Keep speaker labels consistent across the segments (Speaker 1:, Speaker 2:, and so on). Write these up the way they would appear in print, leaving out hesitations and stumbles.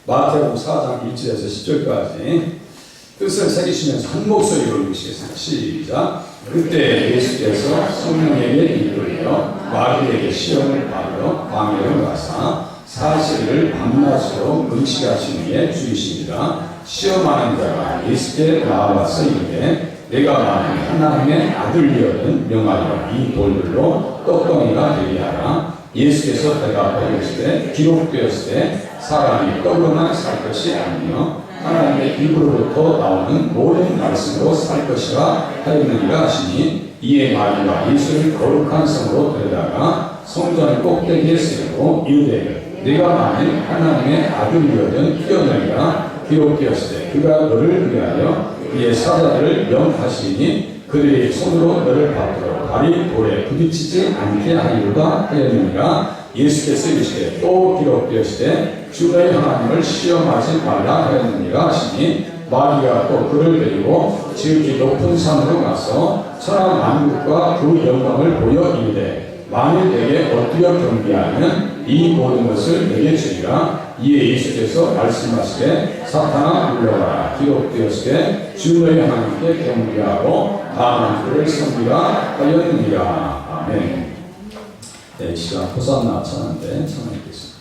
Speaker 1: 마태복음 4장 1절에서 10절까지 뜻을 새기시면서 한 목소리로 읽으시겠습니다. 시작. 그때 예수께서 성령에게 이르러 마귀에게 시험을 받으러 광야로 가사 40일을 밤낮으로 금식하신 후에 죽이십니다. 시험하는 자가 예수께 나와서 이르되 내가 만일 하나님의 아들이거든 명하여 이 돌들로 떡덩이가 되게 하라. 예수께서 대답하여 이르시되 기록되었을 때 사람이 떡으로만 살 것이 아니며 하나님의 입으로부터 나오는 모든 말씀으로 살 것이라 하였느니라 하시니 이에 마귀가 예수를 거룩한 성으로 데려다가 성전 꼭대기에 세우고 이르되 네가 만일 하나님의 아들이거든 뛰어내리라. 기록되었을 때 그가 너를 위하여 그의 사자들을 명하시니 그들의 손으로 너를 받도록 발이 돌에 부딪히지 않게 하리로다 하였느니라. 예수께서 이르시되 또 기록되었을 때 주의 하나님을 시험하지 말라 하였느니라 하시니 마귀가 또 그를 데리고 지극히 높은 산으로 가서 천하 만국과 그 영광을 보여 이르되 만일 내게 엎드려 경배하면 이 모든 것을 내게 주리라. 이에 예수께서 말씀하시되 사탄아 물러가라. 기록되었을 때 주 너희 하나님께 경배하고 다만 그를 섬기라 하였느니라. 아멘. 네, 이 시간 호산나 찬양대 찬양하겠습니다.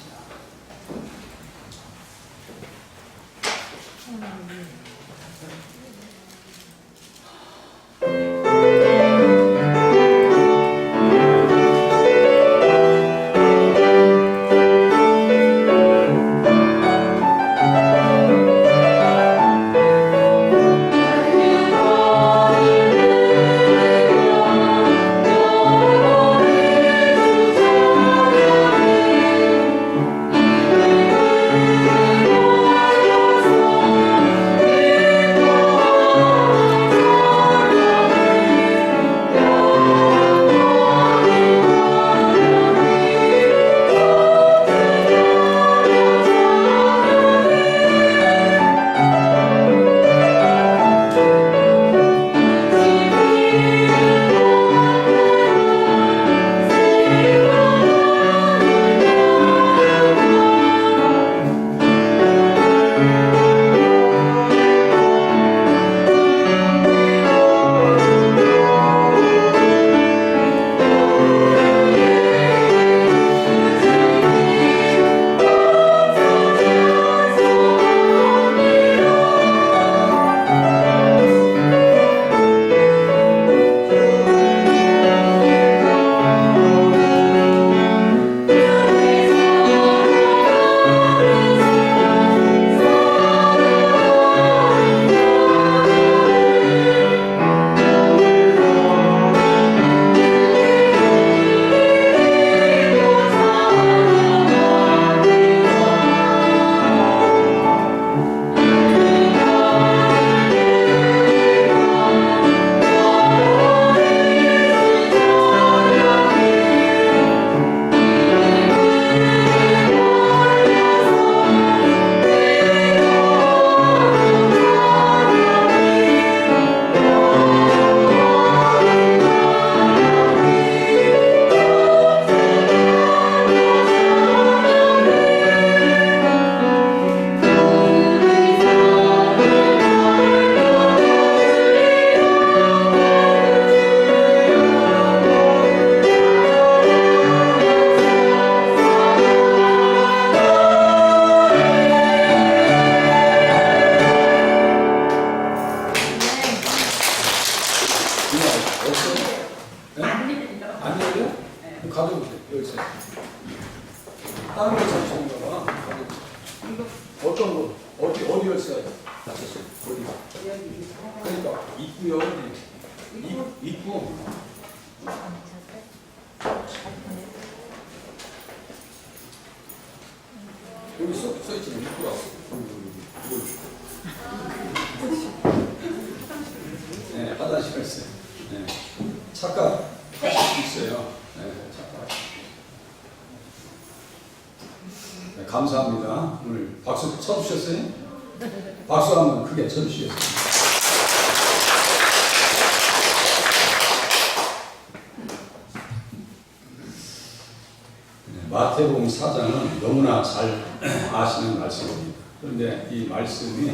Speaker 1: 가져보세요. 여기 있어요. 다른 거 잡으시는가 봐. 어떤 거? 어디 열쇠가 닫혔어요? 어디? 그러니까 입구요. 입구. 여기 써있잖아요. 입구라고. 네, 화장실 있어요. 네. 착각 있어요. 네, 착각. 네, 감사합니다. 오늘 박수 쳐주셨어요? 박수 한번 크게 쳐주시겠어요? 마태복음 4장은 너무나 잘 아시는 말씀입니다. 그런데 이 말씀이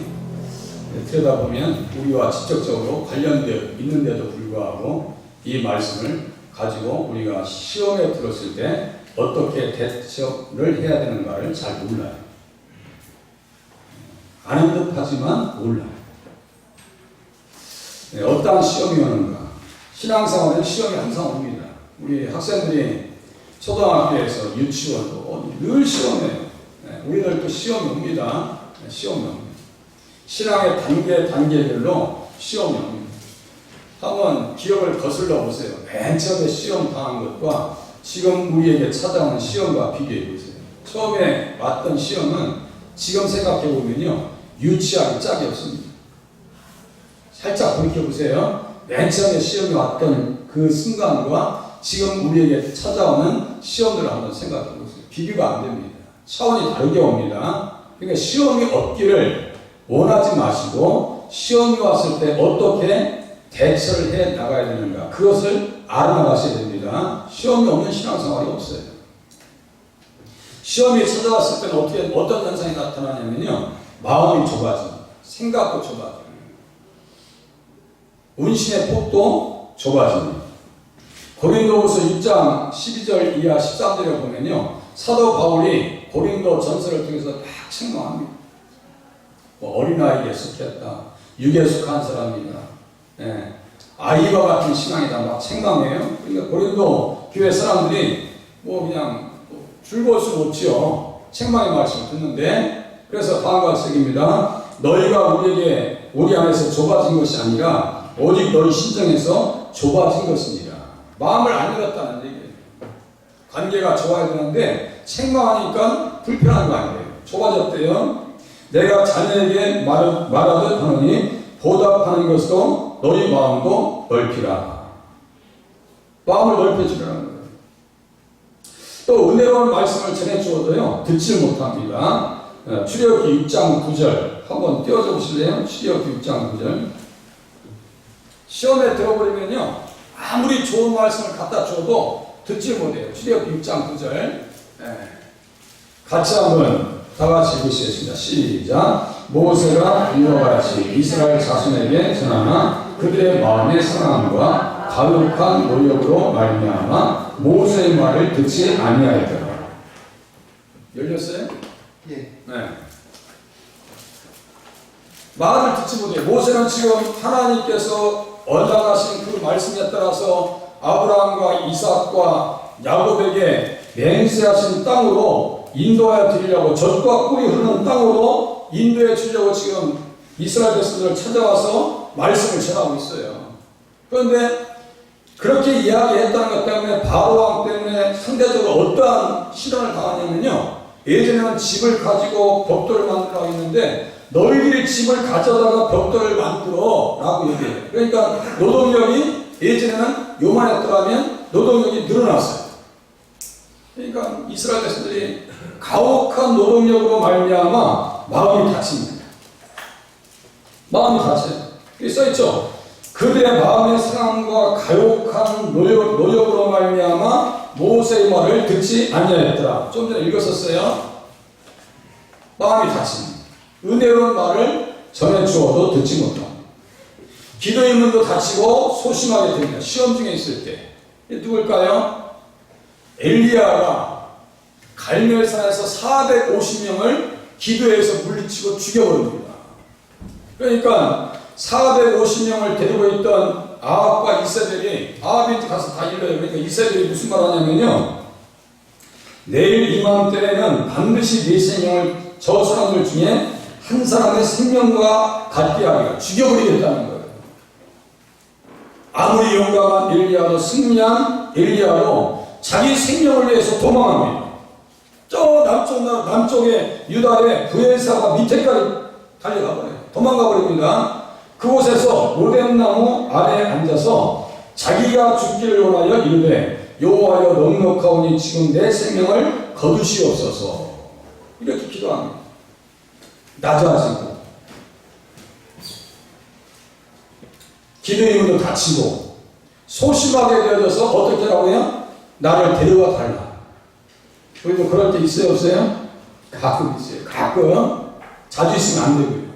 Speaker 1: 들여다보면 우리와 직접적으로 관련되어 있는데도 불구하고 이 말씀을 가지고 우리가 시험에 들었을 때 어떻게 대처를 해야 되는가를 잘 몰라요. 아는 듯 하지만 몰라요. 어떠한 시험이 오는가? 신앙생활은 시험이 항상 옵니다. 우리 학생들이 초등학교에서 유치원도 늘 시험해요. 우리들도 시험이 옵니다. 시험이 옵니다. 신앙의 단계별로 시험이 옵니다. 한번 기억을 거슬러 보세요. 맨 처음에 시험 당한 것과 지금 우리에게 찾아오는 시험과 비교해 보세요. 처음에 왔던 시험은 지금 생각해 보면요, 유치하게 짝이 없습니다. 살짝 돌이켜 보세요. 맨 처음에 시험이 왔던 그 순간과 지금 우리에게 찾아오는 시험들을 한번 생각해 보세요. 비교가 안 됩니다. 차원이 다르게 옵니다. 그러니까 시험이 없기를 원하지 마시고 시험이 왔을 때 어떻게 대처를 해 나가야 되는가, 그것을 알아나가셔야 됩니다. 시험이 없는 신앙생활이 없어요. 시험이 찾아왔을 때는 어떤 현상이 나타나냐면요, 마음이 좁아집니다. 생각도 좁아집니다. 운신의 폭도 좁아집니다. 고린도후서 6장 12절 이하 13절에 보면요, 사도 바울이 고린도 전서를 통해서 막 책망합니다. 어린아이에 속했다, 육에 속한 사람이다, 아이와 같은 신앙이다, 막 책망해요. 그러니까 고린도 교회 사람들이 그냥 즐거울 수 없지요. 책망의 말씀을 듣는데, 그래서 다음과 같습니다. 너희가 우리 안에서 좁아진 것이 아니라 오직 너희 심정에서 좁아진 것입니다. 마음을 안 열었다는 얘기예요. 관계가 좋아야 되는데 책망하니까 불편한 거 아니에요. 좁아졌대요. 내가 자네에게 말하듯 하노니 보답하는 것도 너희 마음도 넓히라. 마음을 넓혀주라는 거예요. 또 은혜로운 말씀을 전해주어도요, 듣지 못합니다. 출애굽기 6장 9절 한번 띄워줘 보실래요? 출애굽기 6장 9절. 시험에 들어버리면요, 아무리 좋은 말씀을 갖다 줘도 듣지 못해요. 출애굽기 6장 9절. 같이 한번 다 같이 읽으시겠습니다. 시작. 모세가 이와 같이 이스라엘 자손에게 전하나 그들의 마음의 상함과 가혹한 노력으로 말미암아 모세의 말을 듣지 아니하였더라. 열렸어요?
Speaker 2: 예.
Speaker 1: 네. 말을 듣지 못해요. 모세는 지금 하나님께서 언약하신 그 말씀에 따라서 아브라함과 이삭과 야곱에게 맹세하신 땅으로 인도하여 드리려고, 젖과 꿀이 흐르는 땅으로 인도해 주려고 지금 이스라엘 백성들을 찾아와서 말씀을 전하고 있어요. 그런데 그렇게 이야기했다는 것 때문에 바로 왕 때문에 상대적으로 어떠한 시련을 당하냐면요, 예전에는 집을 가지고 벽돌을 만들라고 했는데 너희들이 집을 가져다가 벽돌을 만들어 라고 얘기해요. 그러니까 노동력이 예전에는 요만했더라면 노동력이 늘어났어요. 그러니까 이스라엘 백성들이 가혹한 노동력으로 말미암아 마음이 다칩니다. 마음이 다쳐요. 여기 써있죠. 그들의 마음의 상함과 가혹한 노력으로 말미암아 모세의 말을 듣지 아니하였더라. 좀 전에 읽었었어요. 마음이 다칩니다. 은혜로운 말을 전해주어도 듣지 못합니다. 기도의 문도 닫히고 소심하게 됩니다. 시험 중에 있을 때. 누굴까요? 엘리야가 갈멜산에서 450명을 기도에서 물리치고 죽여버립니다. 그러니까 450명을 데리고 있던 아합과 이세벨이, 아합이 가서 다 일러요. 그러니까 이세벨이 무슨 말 하냐면요, 내일 이맘때에는 반드시 네 생명을 저 사람들 중에 한 사람의 생명과 같게 하리라. 죽여버리겠다는 거예요. 아무리 용감한 엘리야도, 승리한 엘리야도 자기 생명을 위해서 도망합니다. 저 남쪽의 유다의 브엘사바 밑에까지 달려가 버려요. 도망가 버립니다. 그곳에서 로뎀나무 아래에 앉아서 자기가 죽기를 원하여 이르되 여호와여 넉넉하오니 지금 내 생명을 거두시옵소서. 이렇게 기도합니다. 낮아지고 기도의 문도 닫히고 소심하게 되어져서 어떻게 하고요? 나를 데려와 달라. 우리도 그럴 때 있어요, 없어요? 가끔 있어요. 가끔. 자주 있으면 안 되고요.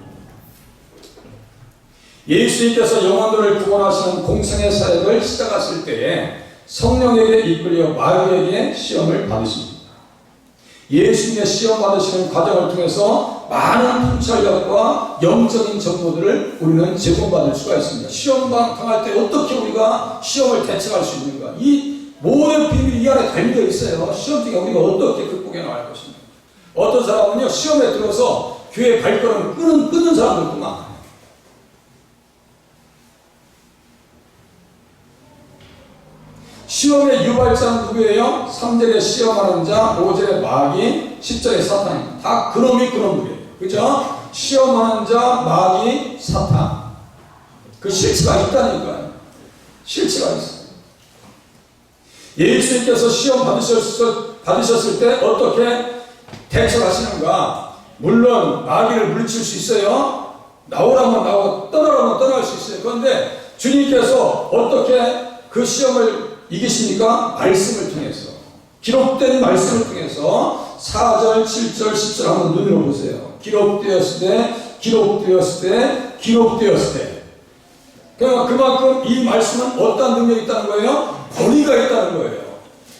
Speaker 1: 예수님께서 영혼들을 구원하시는 공생의 사역을 시작하실 때에 성령에게 이끌려 마귀에게 시험을 받으십니다. 예수님의 시험 받으시는 과정을 통해서 많은 통찰력과 영적인 정보들을 우리는 제공받을 수가 있습니다. 시험 당할 때 어떻게 우리가 시험을 대처할 수 있는가, 이 모든 비밀이 이 안에 담겨 있어요. 시험 중에 우리가 어떻게 극복해 나갈 것인가. 어떤 사람은요, 시험에 들어서 교회 발걸음을 끊는 사람들도 많아요. 시험의 유발자는 누구예요? 3절에 시험하는 자, 5절에 마귀, 10절에 사탄입니다. 다 그놈이 그놈들이에요. 그죠? 시험하는 자, 마귀, 사탄. 그 실체가 있다니까요. 실체가 있어요. 예수님께서 시험 받으셨을 때 어떻게 대처하시는가? 물론 마귀를 물리칠 수 있어요. 나오라면 나오고 떠나라면 떠날 수 있어요. 그런데 주님께서 어떻게 그 시험을 이기십니까? 말씀을 통해서, 기록된 말씀을 통해서 4절, 7절, 10절 한번 눈으로 보세요. 기록되었을 때, 기록되었을 때, 기록되었을 때. 그러니까 그만큼 이 말씀은 어떤 능력이 있다는 거예요? 권위가 있다는 거예요.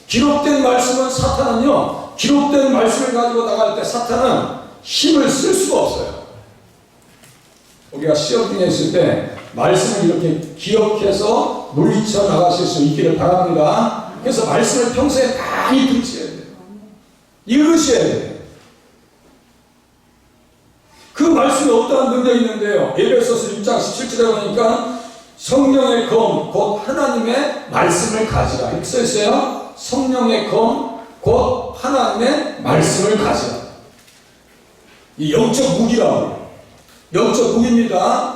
Speaker 1: 기록된 말씀은, 사탄은요, 기록된 말씀을 가지고 나갈 때 사탄은 힘을 쓸 수가 없어요. 우리가 시험 중에 있을 때 말씀을 이렇게 기억해서 물리쳐 나가실 수 있기를 바랍니다. 그래서 말씀을 평소에 많이 들으셔야 돼요. 읽으셔야 돼요. 그 말씀이 어떠한 능력이 있는데요. 에베소서 6장 17절에 보니까 성령의 검, 곧 하나님의 말씀을 가지라. 이렇게 써있어요. 성령의 검, 곧 하나님의 말씀을 가지라. 이 영적 무기라고. 영적 무기입니다.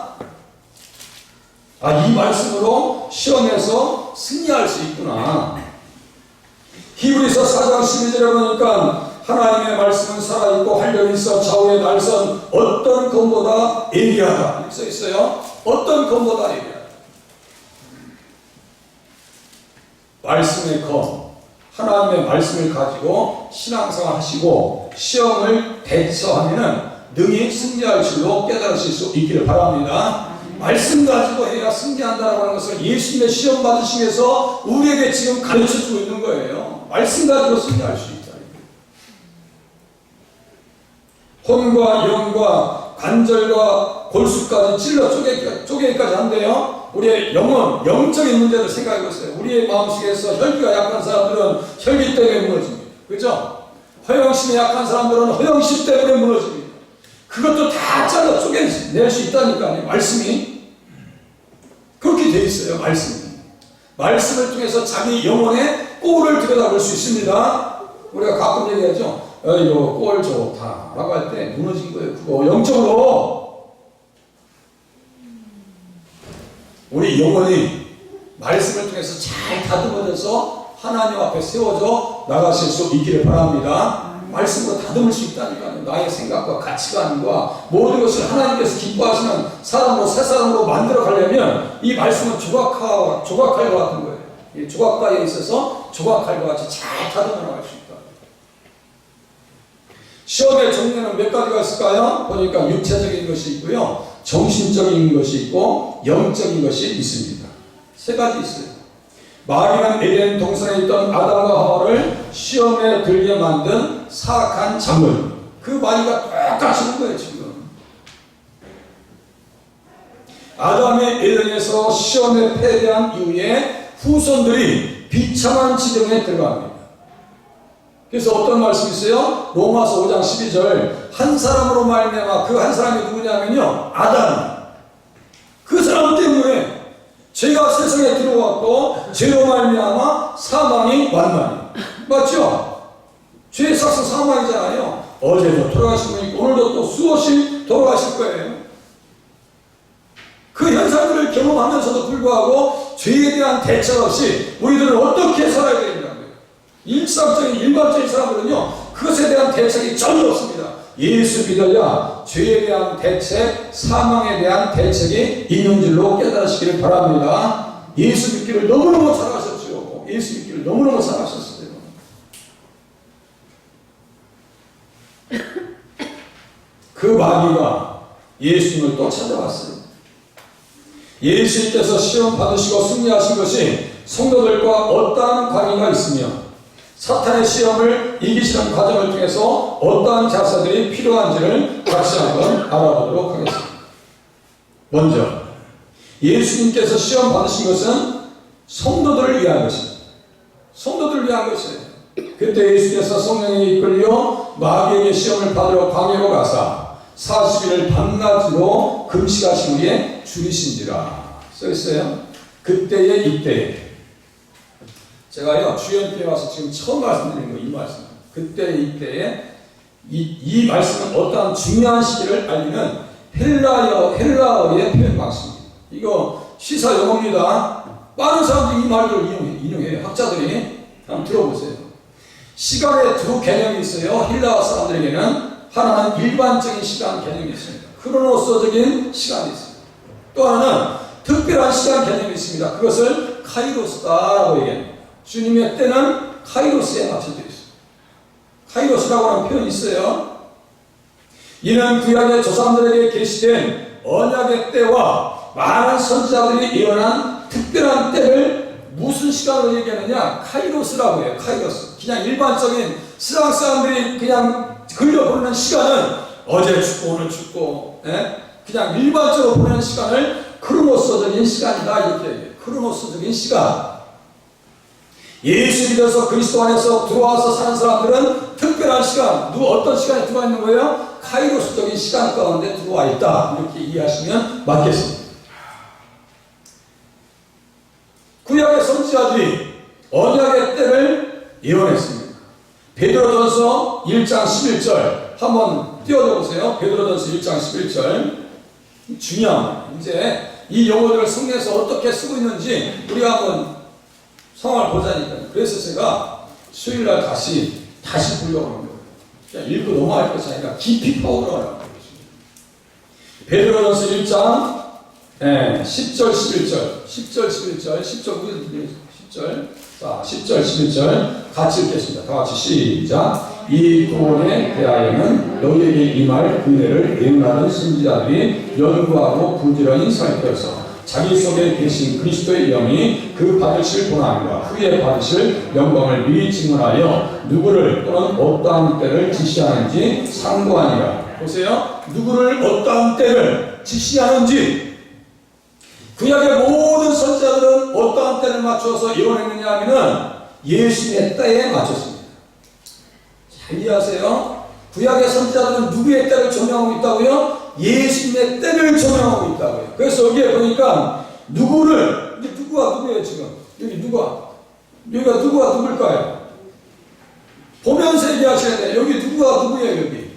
Speaker 1: 이 말씀으로 시험에서 승리할 수 있구나. 히브리서 4장 12절에 보니까 하나님의 말씀은 살아있고 활력이 있어 좌우의 날선 어떤 검보다 예리하다. 이렇게 써있어요. 어떤 검보다 예리하다. 말씀의 검, 하나님의 말씀을 가지고 신앙생활 하시고 시험을 대처하면은 능히 승리할 줄로 깨달으실 수 있기를 바랍니다. 말씀 가지고 해야 승리한다라고 하는 것을 예수님의 시험 받으시면서 우리에게 지금 가르쳐주고 있는 거예요. 말씀 가지고 승리할 수 있다. 혼과 영과 관절과 골수까지 찔러 쪼개기까지 한대요. 우리의 영은 영적인 문제를 생각해 보세요. 우리의 마음속에서 혈기가 약한 사람들은 혈기 때문에 무너집니다. 그렇죠? 허영심이 약한 사람들은 허영심 때문에 무너집니다. 그것도 다 잘라 쪼개낼 수 있다니까요. 말씀이 그렇게 돼 있어요. 말씀을 통해서 자기 영혼의 꼴을 들여다볼 수 있습니다. 우리가 가끔 얘기하죠. 이거 꼴 좋다 라고 할 때 무너진 거예요. 그거 영적으로 우리 영혼이 말씀을 통해서 잘 다듬어져서 하나님 앞에 세워져 나가실 수 있기를 바랍니다. 말씀으로 다듬을 수 있다니까요. 나의 생각과 가치관과 모든 것을 하나님께서 기뻐하시는 사람으로, 새 사람으로 만들어 가려면 이 말씀은 조각칼과 같은 거예요. 이 조각가에 있어서 조각칼과 같이 잘 다듬어 나갈 수 있다. 시험의 종류는 몇 가지가 있을까요? 보니까 육체적인 것이 있고요, 정신적인 것이 있고 영적인 것이 있습니다. 세 가지 있어요. 마귀는 에덴 동산에 있던 아담과 하와를 시험에 들게 만든 사악한 작물. 그 마귀가 똑같이 온 거예요, 지금. 아담의 에덴에서 시험에 패배한 이후에 후손들이 비참한 지경에 들어갑니다. 그래서 어떤 말씀이 있어요? 로마서 5장 12절. 한 사람으로 말미암아, 그 한 사람이 누구냐면요, 아담. 그 사람 때문에 죄가 세상에 들어왔고 죄로 말미암아 사망이 왔나니. 맞죠? 죄의 삭은 사망이잖아요. 어제도 돌아가신 분이 오늘도 또 수없이 돌아가실 거예요. 그 현상들을 경험하면서도 불구하고 죄에 대한 대책 없이 우리들은 어떻게 살아야 되느냐고요. 일반적인 사람들은요, 그것에 대한 대책이 전혀 없습니다. 예수 믿어야 죄에 대한 대책, 사망에 대한 대책이 있는 줄로 깨달으시기를 바랍니다. 예수 믿기를 너무너무 잘하셨죠. 예수 믿기를 너무너무 잘하셨어요. 그 마귀가 예수님을 또 찾아왔어요. 예수님께서 시험 받으시고 승리하신 것이 성도들과 어떠한 관계가 있으며 사탄의 시험을 이기시는 과정을 통해서 어떠한 자세들이 필요한지를 같이 한번 알아보도록 하겠습니다. 먼저 예수님께서 시험 받으신 것은 성도들을 위한 것입니다. 성도들을 위한 것이에요. 그때 예수께서 성령에 이끌려 마귀에게 시험을 받으러 광야로 가사 40일을 밤낮으로 금식하신 후에 죽이신지라 써있어요. 그때에 이때에. 제가요 주연교회 와서 지금 처음 말씀드리는 거 이 말씀. 그때에 이때에 이 말씀은 어떠한 중요한 시기를 알리는 헬라어의 표현 방식입니다. 이거 시사 영어입니다. 많은 사람들이 이 말을 인용해요. 학자들이. 한번 들어보세요. 시간의 두 개념이 있어요. 헬라어 사람들에게는 하나는 일반적인 시간 개념이 있습니다. 크로노스적인 시간이 있습니다. 또 하나는 특별한 시간 개념이 있습니다. 그것을 카이로스다라고 얘기합니다. 주님의 때는 카이로스에 맞춰져 있습니다. 카이로스라고 하는 표현이 있어요. 이는 구약의 조상들에게 계시된 언약의 때와 많은 선지자들이 예언한 특별한 때를 무슨 시간으로 얘기하느냐? 카이로스라고 해요. 카이로스. 그냥 일반적인 세상 사람들이 그냥 흘려보내는 시간은 어제 죽고 오늘 죽고 그냥 일반적으로 보내는 시간을 크로노스적인 시간이다 이렇게 얘기해요. 크로노스적인 시간. 예수 믿어서 그리스도 안에서 들어와서 사는 사람들은 특별한 시간, 어떤 시간에 들어와 있는 거예요? 카이로스적인 시간 가운데 들어와 있다 이렇게 이해하시면 맞겠습니다. 구약의 선지자들이 언약의 때를 예언했습니다. 베드로전서 1장 11절 한번 띄워줘보세요. 베드로전서 1장 11절 중요합니다. 이제 이 용어들을 성경에서 어떻게 쓰고 있는지 우리가 한번 상황을 보자니까요. 그래서 제가 수요일날 다시 보려고 하는 거예요. 그냥 읽고 넘어갈 것이 아니라 깊이 파고들어가는 거예요. 베드로전서 1장 10절 11절 10절 자 10절 11절 같이 읽겠습니다. 다 같이 시작. 이 구원에 대하여는 너희에게 임할 은혜를 예언하는 선지자들이 연구하고 부지런히 살펴서 자기 속에 계신 그리스도의 영이 그 받으실 고난과 후에 받으실 영광을 미리 증언하여 누구를 또는 어떠한 때를 지시하는지 상고하니라. 보세요. 누구를 어떠한 때를 지시하는지. 구약의 모든 선지자들은 어떠한 때를 맞춰서 예언했느냐 하면은 예수님의 때에 맞췄습니다. 잘 이해하세요. 구약의 선지자들은 누구의 때를 조명하고 있다고요? 예수님의 때를 조명하고 있다고요. 그래서 여기에 보니까 누구를, 이제 누구가 누구예요 지금? 여기가 누구가 누굴까요? 보면서 얘기하셔야 돼요. 여기 누구가 누구예요 여기?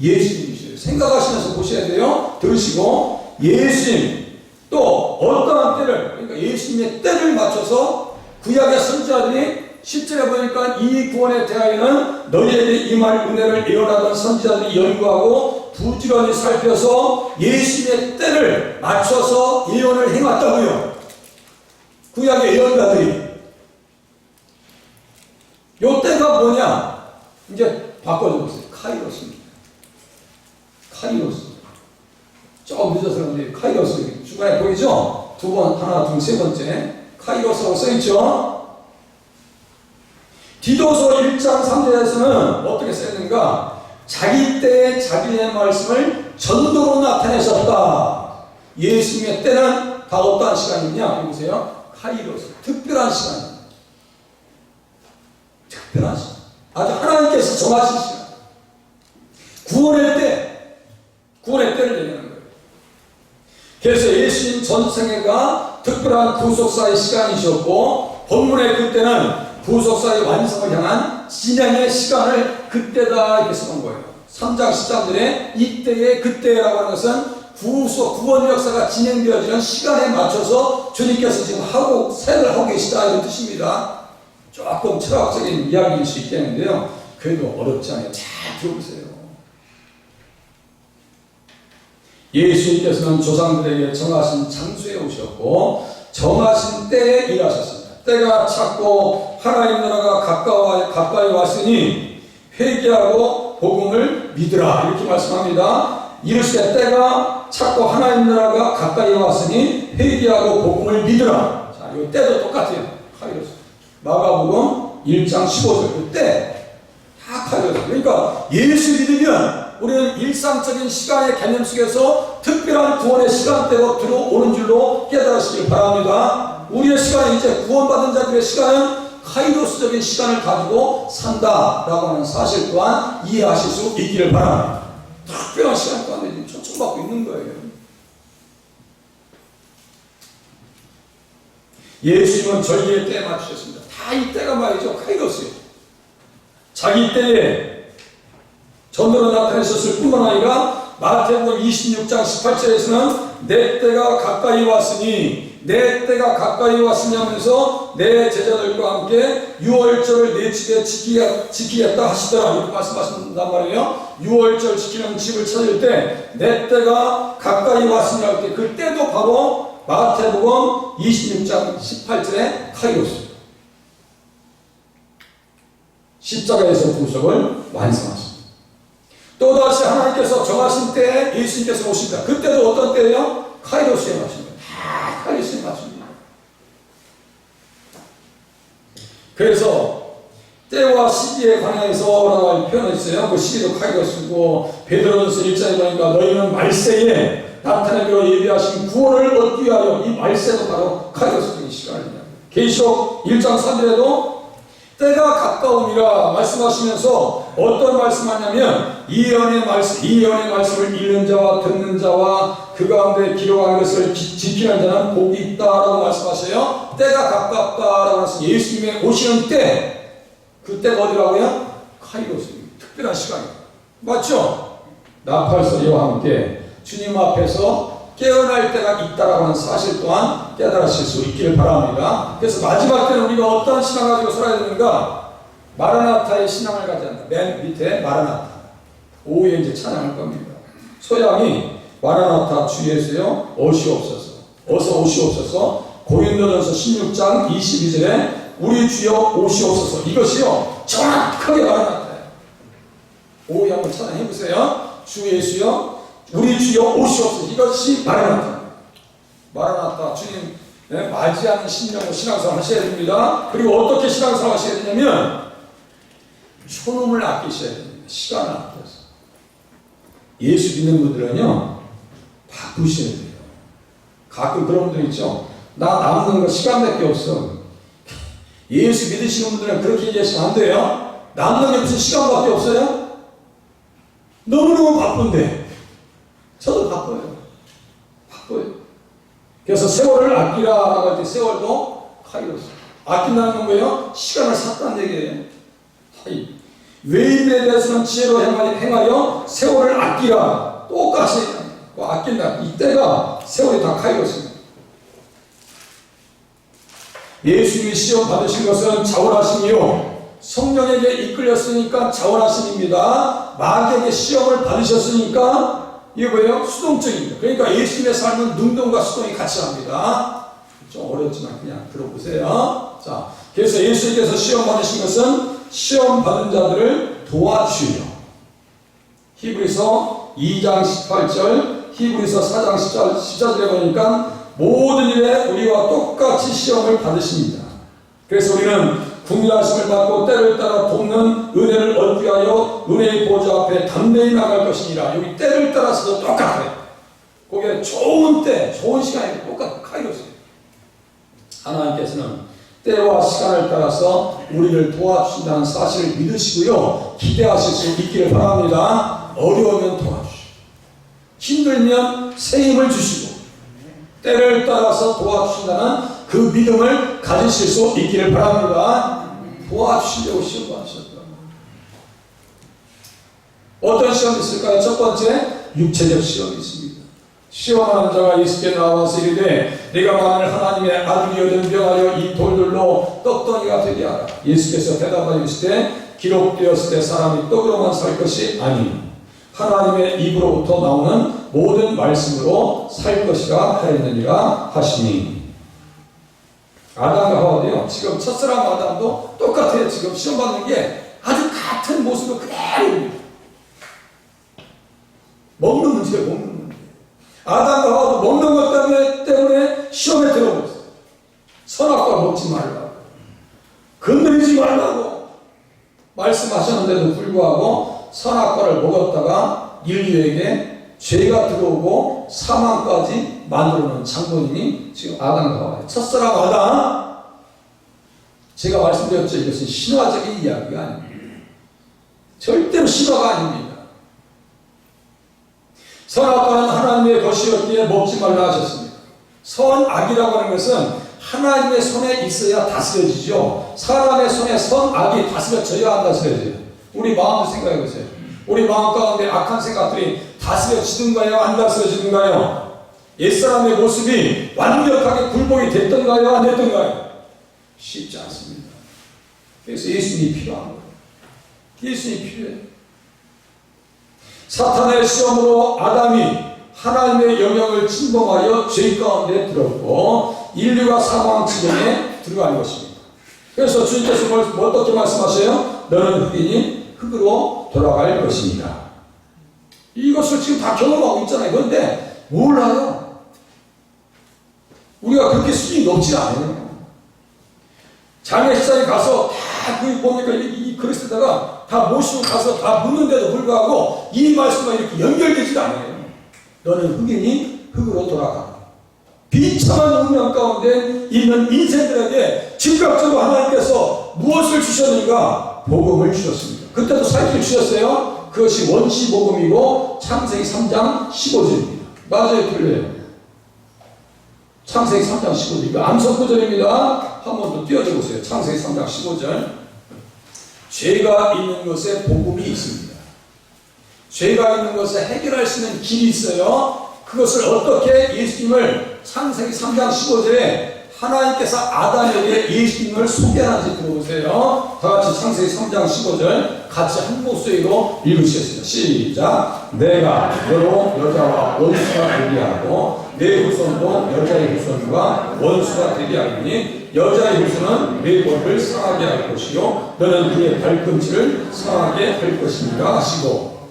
Speaker 1: 예수님이시에요. 생각하시면서 보셔야 돼요. 들으시고 예수님 또 어떠한 때를, 그러니까 예수님의 때를 맞춰서 구약의 선지자들이 10절에 보니까 이 구원에 대하여는 너희에게 임할 은혜를 예언하던 선지자들이 연구하고 부지런히 살펴서 예수님의 때를 맞춰서 예언을 해왔다고요. 구약의 예언가들이. 요 때가 뭐냐? 이제 바꿔줘 보세요. 카이로스입니다. 카이로스. 조금 늦어서 그런데 카이로스. 중간에 보이죠? 두 번, 하나, 둘, 세 번째. 카이로스라고 써있죠? 디도서 1장 3절에서는 어떻게 써있는가? 자기 때에 자기의 말씀을 전도로 나타내셨다. 예수님의 때는 다 어떠한 시간이냐? 보세요. 카이로스. 특별한 시간입니다. 특별한 시간. 아주 하나님께서 정하신 시간. 구원의 때를 얘기하는 거예요. 그래서 예수님 전생애가 특별한 구속사의 시간이셨고, 본문의 그때는 구속사의 완성을 향한 진행의 시간을 그때다 이렇게 써놓은 거예요. 3장 13절에 이때의 그때라고 하는 것은 구원 역사가 진행되어지는 시간에 맞춰서 주님께서 지금 세를 하고 계시다 이런 뜻입니다. 조금 철학적인 이야기일 수 있겠는데요. 그래도 어렵지 않아요. 잘 들어보세요. 예수님께서는 조상들에게 정하신 장소에 오셨고 정하신 때에 일하셨습니다. 때가 찼고 하나님 나라가 가까이 왔으니 회개하고 복음을 믿으라 이렇게 말씀합니다. 이르시되 때가 찼고 하나님 나라가 가까이 왔으니 회개하고 복음을 믿으라. 자, 이 때도 똑같아요. 카이로스. 마가복음 1장 15절 때 다 카이로스. 그러니까 예수 믿으면 우리는 일상적인 시간의 개념 속에서 특별한 구원의 시간대로 들어오는 줄로 깨달으시길 바랍니다. 우리의 시간은 이제 구원받은 자들의 시간은 카이로스적인 시간을 가지고 산다라고 하는 사실 또한 이해하실 수 있기를 바랍니다. 특별한 시간 가운데 지금 초청받고 있는 거예요. 예수님은 절기의 때에 맞추셨습니다. 다 이 때가 말이죠. 카이로스예요. 자기 때에 전도로 나타내셨을 뿐만 아니라 마태복음 26장 18절에서는 내 때가 가까이 왔으니 내 때가 가까이 왔으니 하면서 내 제자들과 함께 유월절을 내 집에 지키겠다 하시더라 이렇게 말씀하신단 말이에요. 유월절 지키는 집을 찾을 때 내 때가 가까이 왔으니 할 때 그 때도 바로 마태복음 26장 18절의 카이로스 십자가에서 구속을 완성하십니다. 또다시 하나님께서 정하신 때에 예수님께서 오십니다. 그때도 어떤 때예요? 카이로스에 맞춥니다. 다 카이로스에 맞춥니다. 그래서 때와 시기에 관해서라고 표현을 했어요. 그 시기도 카이로스고 베드로전서 1장에 보니까 너희는 말세에 나타내기로 예비하신 구원을 얻기 위하여 이 말세도 바로 카이로스적인 시간입니다. 계시록 1장 3절에도 때가 가까움이라 말씀하시면서 어떤 말씀하냐면 이 예언의 말씀을 읽는 자와 듣는 자와 그 가운데 기록한 것을 지키는 자는 복이 있다라고 말씀하셔요. 때가 가깝다라고 하면서 예수님의 오시는 때, 그 때가 어디라고요? 카이로스입니다. 특별한 시간입니다. 맞죠? 나팔소리와 함께 주님 앞에서 깨어날 때가 있다라고 하는 사실 또한 깨달으실 수 있기를 바랍니다. 그래서 마지막 때는 우리가 어떤 신앙을 가지고 살아야 되는가? 마라나타의 신앙을 가져야 한다. 맨 밑에 마라나타. 오후에 이제 찬양할 겁니다. 소양이 마라나타 주 예수여 오시옵소서. 어서 오시옵소서. 고린도전서 16장 22절에 우리 주여 오시옵소서. 이것이요 정확하게 마라나타예요. 오후에 한번 찬양해 보세요. 주 예수여 우리 주여 오시옵소서. 이것이 마라나타. 마라나타 주님 맞이하는 심령으로 신앙생활 하셔야 됩니다. 그리고 어떻게 신앙생활 하셔야 되냐면 초놈을 아끼셔야 됩니다. 시간을 아껴서. 예수 믿는 분들은요 바쁘셔야 돼요. 가끔 그런 분들 있죠. 나 남는 거 시간밖에 없어. 예수 믿으시는 분들은 그렇게 얘기하시면 안 돼요. 남는 게 무슨 시간밖에 없어요? 너무너무 바쁜데. 저도 바빠요. 그래서 세월을 아끼라라고 할 때 세월도 카이로스. 아낀다는 건 뭐예요? 시간을 샀다는 얘기예요. 외인에 대해서는 지혜로 행하여 세월을 아끼라. 똑같이 아낀다. 이때가 세월이 다 카이로스입니다. 예수님이 시험 받으신 것은 자원하심이요 성령에게 이끌렸으니까 자원하심입니다. 마귀에게 시험을 받으셨으니까 이게 뭐예요? 수동적입니다. 그러니까 예수님의 삶은 능동과 수동이 같이 합니다. 좀 어렵지만 그냥 들어보세요. 자, 그래서 예수님께서 시험 받으신 것은 시험 받은 자들을 도와주시려. 히브리서 2장 18절, 히브리서 4장 14절에 보니까 모든 일에 우리와 똑같이 시험을 받으십니다. 그래서 우리는 궁일하심을 받고 때를 따라 돕는 은혜를 얻기 위하여 은혜의 보좌 앞에 담대히 나갈 것이니라. 여기 때를 따라서도 똑같아요. 그게 좋은 때, 좋은 시간이 똑같아요. 카이로스예요. 하나님께서는 때와 시간을 따라서 우리를 도와주신다는 사실을 믿으시고요. 기대하실 수 있기를 바랍니다. 어려우면 도와주시고 힘들면 새 힘을 주시고 때를 따라서 도와주신다는 그 믿음을 가지실 수 있기를 바랍니다. 도와주시려고 시험 받으셨다. 어떤 시험이 있을까요? 첫 번째, 육체적 시험이 있습니다. 시험하는 자가 예수께 나와서 이르되 내가 만일 하나님의 아들이여든 명하여 이 돌들로 떡덩이가 되게 하라. 예수께서 대답하여 이르시되 기록되었을 때 사람이 떡으로만 살 것이 아니니 하나님의 입으로부터 나오는 모든 말씀으로 살 것이라 하였느니라 하시니. 아담과 하와도요, 지금 첫사람 아담도 똑같아요. 지금 시험받는 게 아주 같은 모습으로 그대로입니다. 먹는 문제예요. 먹는 문제. 아담과 하와도 먹는 것 때문에 시험에 들어버렸어요. 선악과 먹지 말라고, 건드리지 말라고 말씀하셨는데도 불구하고 선악과를 먹었다가 인류에게 죄가 들어오고 사망까지 만들어놓은 장본인이 지금 아담과 하와예요. 첫사람 아담, 제가 말씀드렸죠. 이것은 신화적인 이야기가 아닙니다. 절대로 신화가 아닙니다. 선악과는 하나님의 것이었기에 먹지 말라 하셨습니다. 선악이라고 하는 것은 하나님의 손에 있어야 다스려지죠. 사람의 손에 선악이 다스려져야 안 다스려져요. 우리 마음을 생각해 보세요. 우리 마음 가운데 악한 생각들이 다스려지든가요, 안 다스려지든가요? 옛사람의 모습이 완벽하게 굴복이 됐던가요, 안 됐던가요? 쉽지 않습니다. 그래서 예수님이 필요한 거예요. 예수님이 필요해요. 사탄의 시험으로 아담이 하나님의 영역을 침범하여 죄 가운데 들었고 인류가 사망 지경에 들어간 것입니다. 그래서 주님께서 어떻게 말씀하세요? 너는 흑인이 흙으로 돌아갈 것입니다. 이것을 지금 다 경험하고 있잖아요. 그런데 몰라요. 우리가 그렇게 수준이 높지 않아요. 장례식장에 가서 다 보니까 이 그리스도다가 다 모시고 가서 다 묻는데도 불구하고 이 말씀과 이렇게 연결되지도 않아요. 너는 흑인이 흙으로 돌아가. 비참한 운명 가운데 있는 인생들에게 즉각적으로 하나님께서 무엇을 주셨는가? 복음을 주셨습니다. 그때도 살길 주셨어요. 그것이 원시 복음이고 창세기 3장 15절입니다. 맞아요, 틀려요? 창세기 3장 15절. 이거 암석 구절입니다. 한 번 더 띄워줘 보세요. 창세기 3장 15절. 죄가 있는 것에 복음이 있습니다. 죄가 있는 것에 해결할 수 있는 길이 있어요. 그것을 어떻게 예수님을 창세기 3장 15절에 하나님께서 아담에게 예수님을 소개하는지 들어보세요. 다 같이 창세기 3장 15절 같이 한 목소리로 읽으시겠습니다. 시작. 내가 너로 여자와 원수가 되게 하고 내 후손도 여자의 후손과 원수가 되게 하리니 여자의 후손은 내 머리를 상하게 할 것이요 너는 그의 발꿈치를 상하게 할 것입니다 하시고.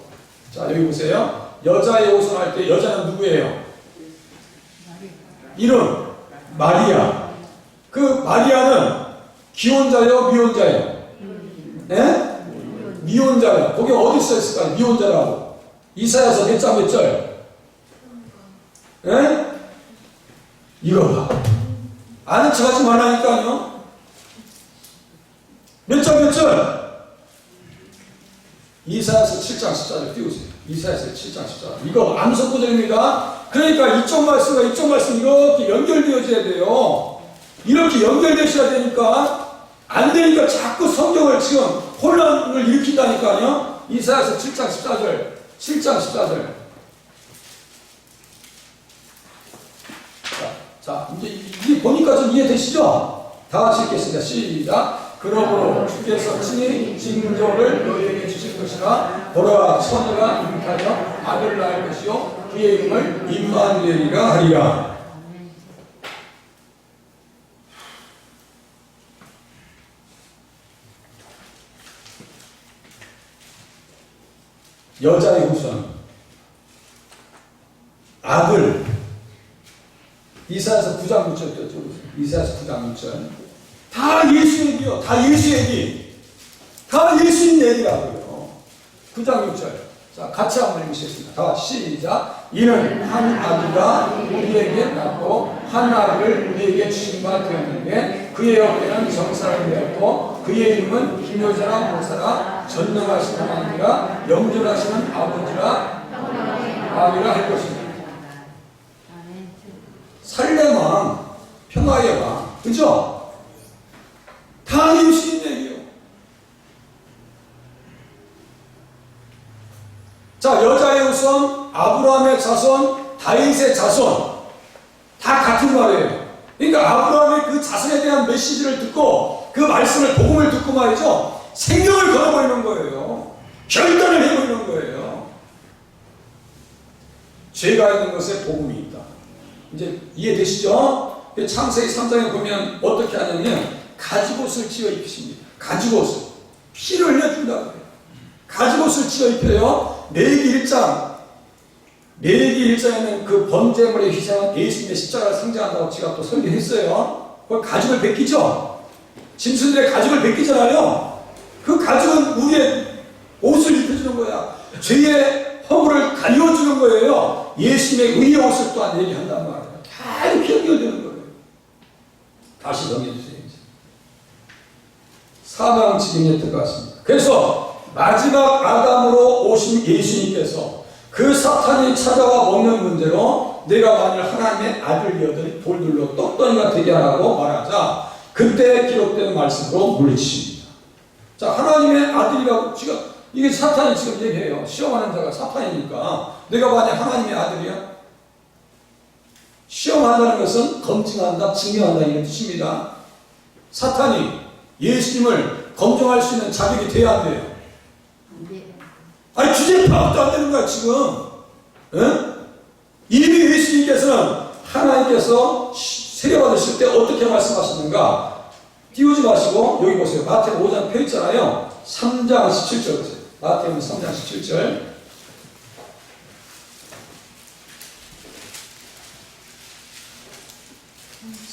Speaker 1: 자, 여기 보세요. 여자의 후손 할 때 여자는 누구예요? 이름 마리아. 그 마리아는 기혼자요, 미혼자요? 네? 미혼자요. 거기 어디 써있을까요? 미혼자라고. 이사야서 몇 장 몇 절? 네? 이거 봐. 아는 척 하지 말라니까요. 몇 장 몇 절? 이사야서 7장 14절 띄우세요. 이사야서 7장 14절. 이거 암석 구절입니다. 그러니까 이쪽 말씀과 이쪽 말씀 이렇게 연결되어져야 돼요. 이렇게 연결되셔야 되니까 안 되니까 자꾸 성경을 지금 혼란을 일으킨다니까요. 이사야서 7장 14절. 7장 14절. 자, 이제 보니까 좀 이해되시죠? 다 같이 읽겠습니다. 시작. 그러므로 주께서 친히 징조를 너희에게 주실 것이라. 보라, 처녀가 잉타여 아들을 낳을 것이요 그의 이름을 임마누엘이라 하리라. 여자의 후손, 아들. 이사야서 9장 6절 띄워줘. 이사야서 9장 6절. 다 예수 얘기요. 다 예수 얘기. 다 예수님 얘기라고요. 9장 6절. 자, 같이 한번 읽으시겠습니다. 다 시작. 이는 한 아들가 우리에게 낳고 한 아들을 우리에게 주신 바 되었는데 그의 어깨는 정사람이 되었고 그의 이름은 기묘자라 모사라 전능하신 하나님이라 영존하시는 아버지라 아비라 할 것입니다. 살렘 왕, 평화의 왕, 그죠? 다 예수님 얘기예요. 자, 여자의 후손, 아브라함의 자손, 다윗의 자손, 다 같은 말이에요. 그러니까 아브라함의 그 자손에 대한 메시지를 듣고 그 말씀을, 복음을 듣고 말이죠. 생명을 걸어버리는 거예요. 결단을 해버리는 거예요. 죄가 있는 것에 복음이 있다. 이제 이해되시죠? 창세기 3장에 보면 어떻게 하냐면 가죽옷을 지어 입히십니다. 가죽옷을. 피를 흘려준다고 해요. 가죽옷을 지어 입혀요. 레위기 1장 레위기 1장에는 그 번제물의 희생은 예수님의 십자가를 상징한다고 제가 또 설교했어요. 그 가죽을 벗기죠. 짐승들의 가죽을 벗기잖아요. 그 가죽은 우리의 옷을 입혀주는 거야. 죄의 허물을 가려주는 거예요. 예수님의 의의 옷을 또한 얘기한단 말이에요. 다 이렇게 연결되는 거예요. 다시 넘겨주세요. 사망 책임에 들어갔습니다. 그래서 마지막 아담으로 오신 예수님께서 그 사탄이 찾아와 먹는 문제로 내가 만일 하나님의 아들이어든 돌들로 떡덩이가 되게 하라고 말하자 그때 기록된 말씀으로 물리칩니다. 자, 하나님의 아들이라고 지금 이게 사탄이 지금 얘기해요. 시험하는 자가 사탄이니까 내가 만약 하나님의 아들이야? 시험한다는 것은 검증한다, 증명한다 이런 뜻입니다. 사탄이 예수님을 검증할 수 있는 자격이 돼야 안 돼요. 아니 주제 파악도 안 되는 거야 지금. 응? 이미 예수님께서는 하나님께서 세례받으실 때 어떻게 말씀하셨는가 띄우지 마시고 여기 보세요. 마태복음 5장 펴 있잖아요. 3장 17절 보세요. 마태복음 3장 17절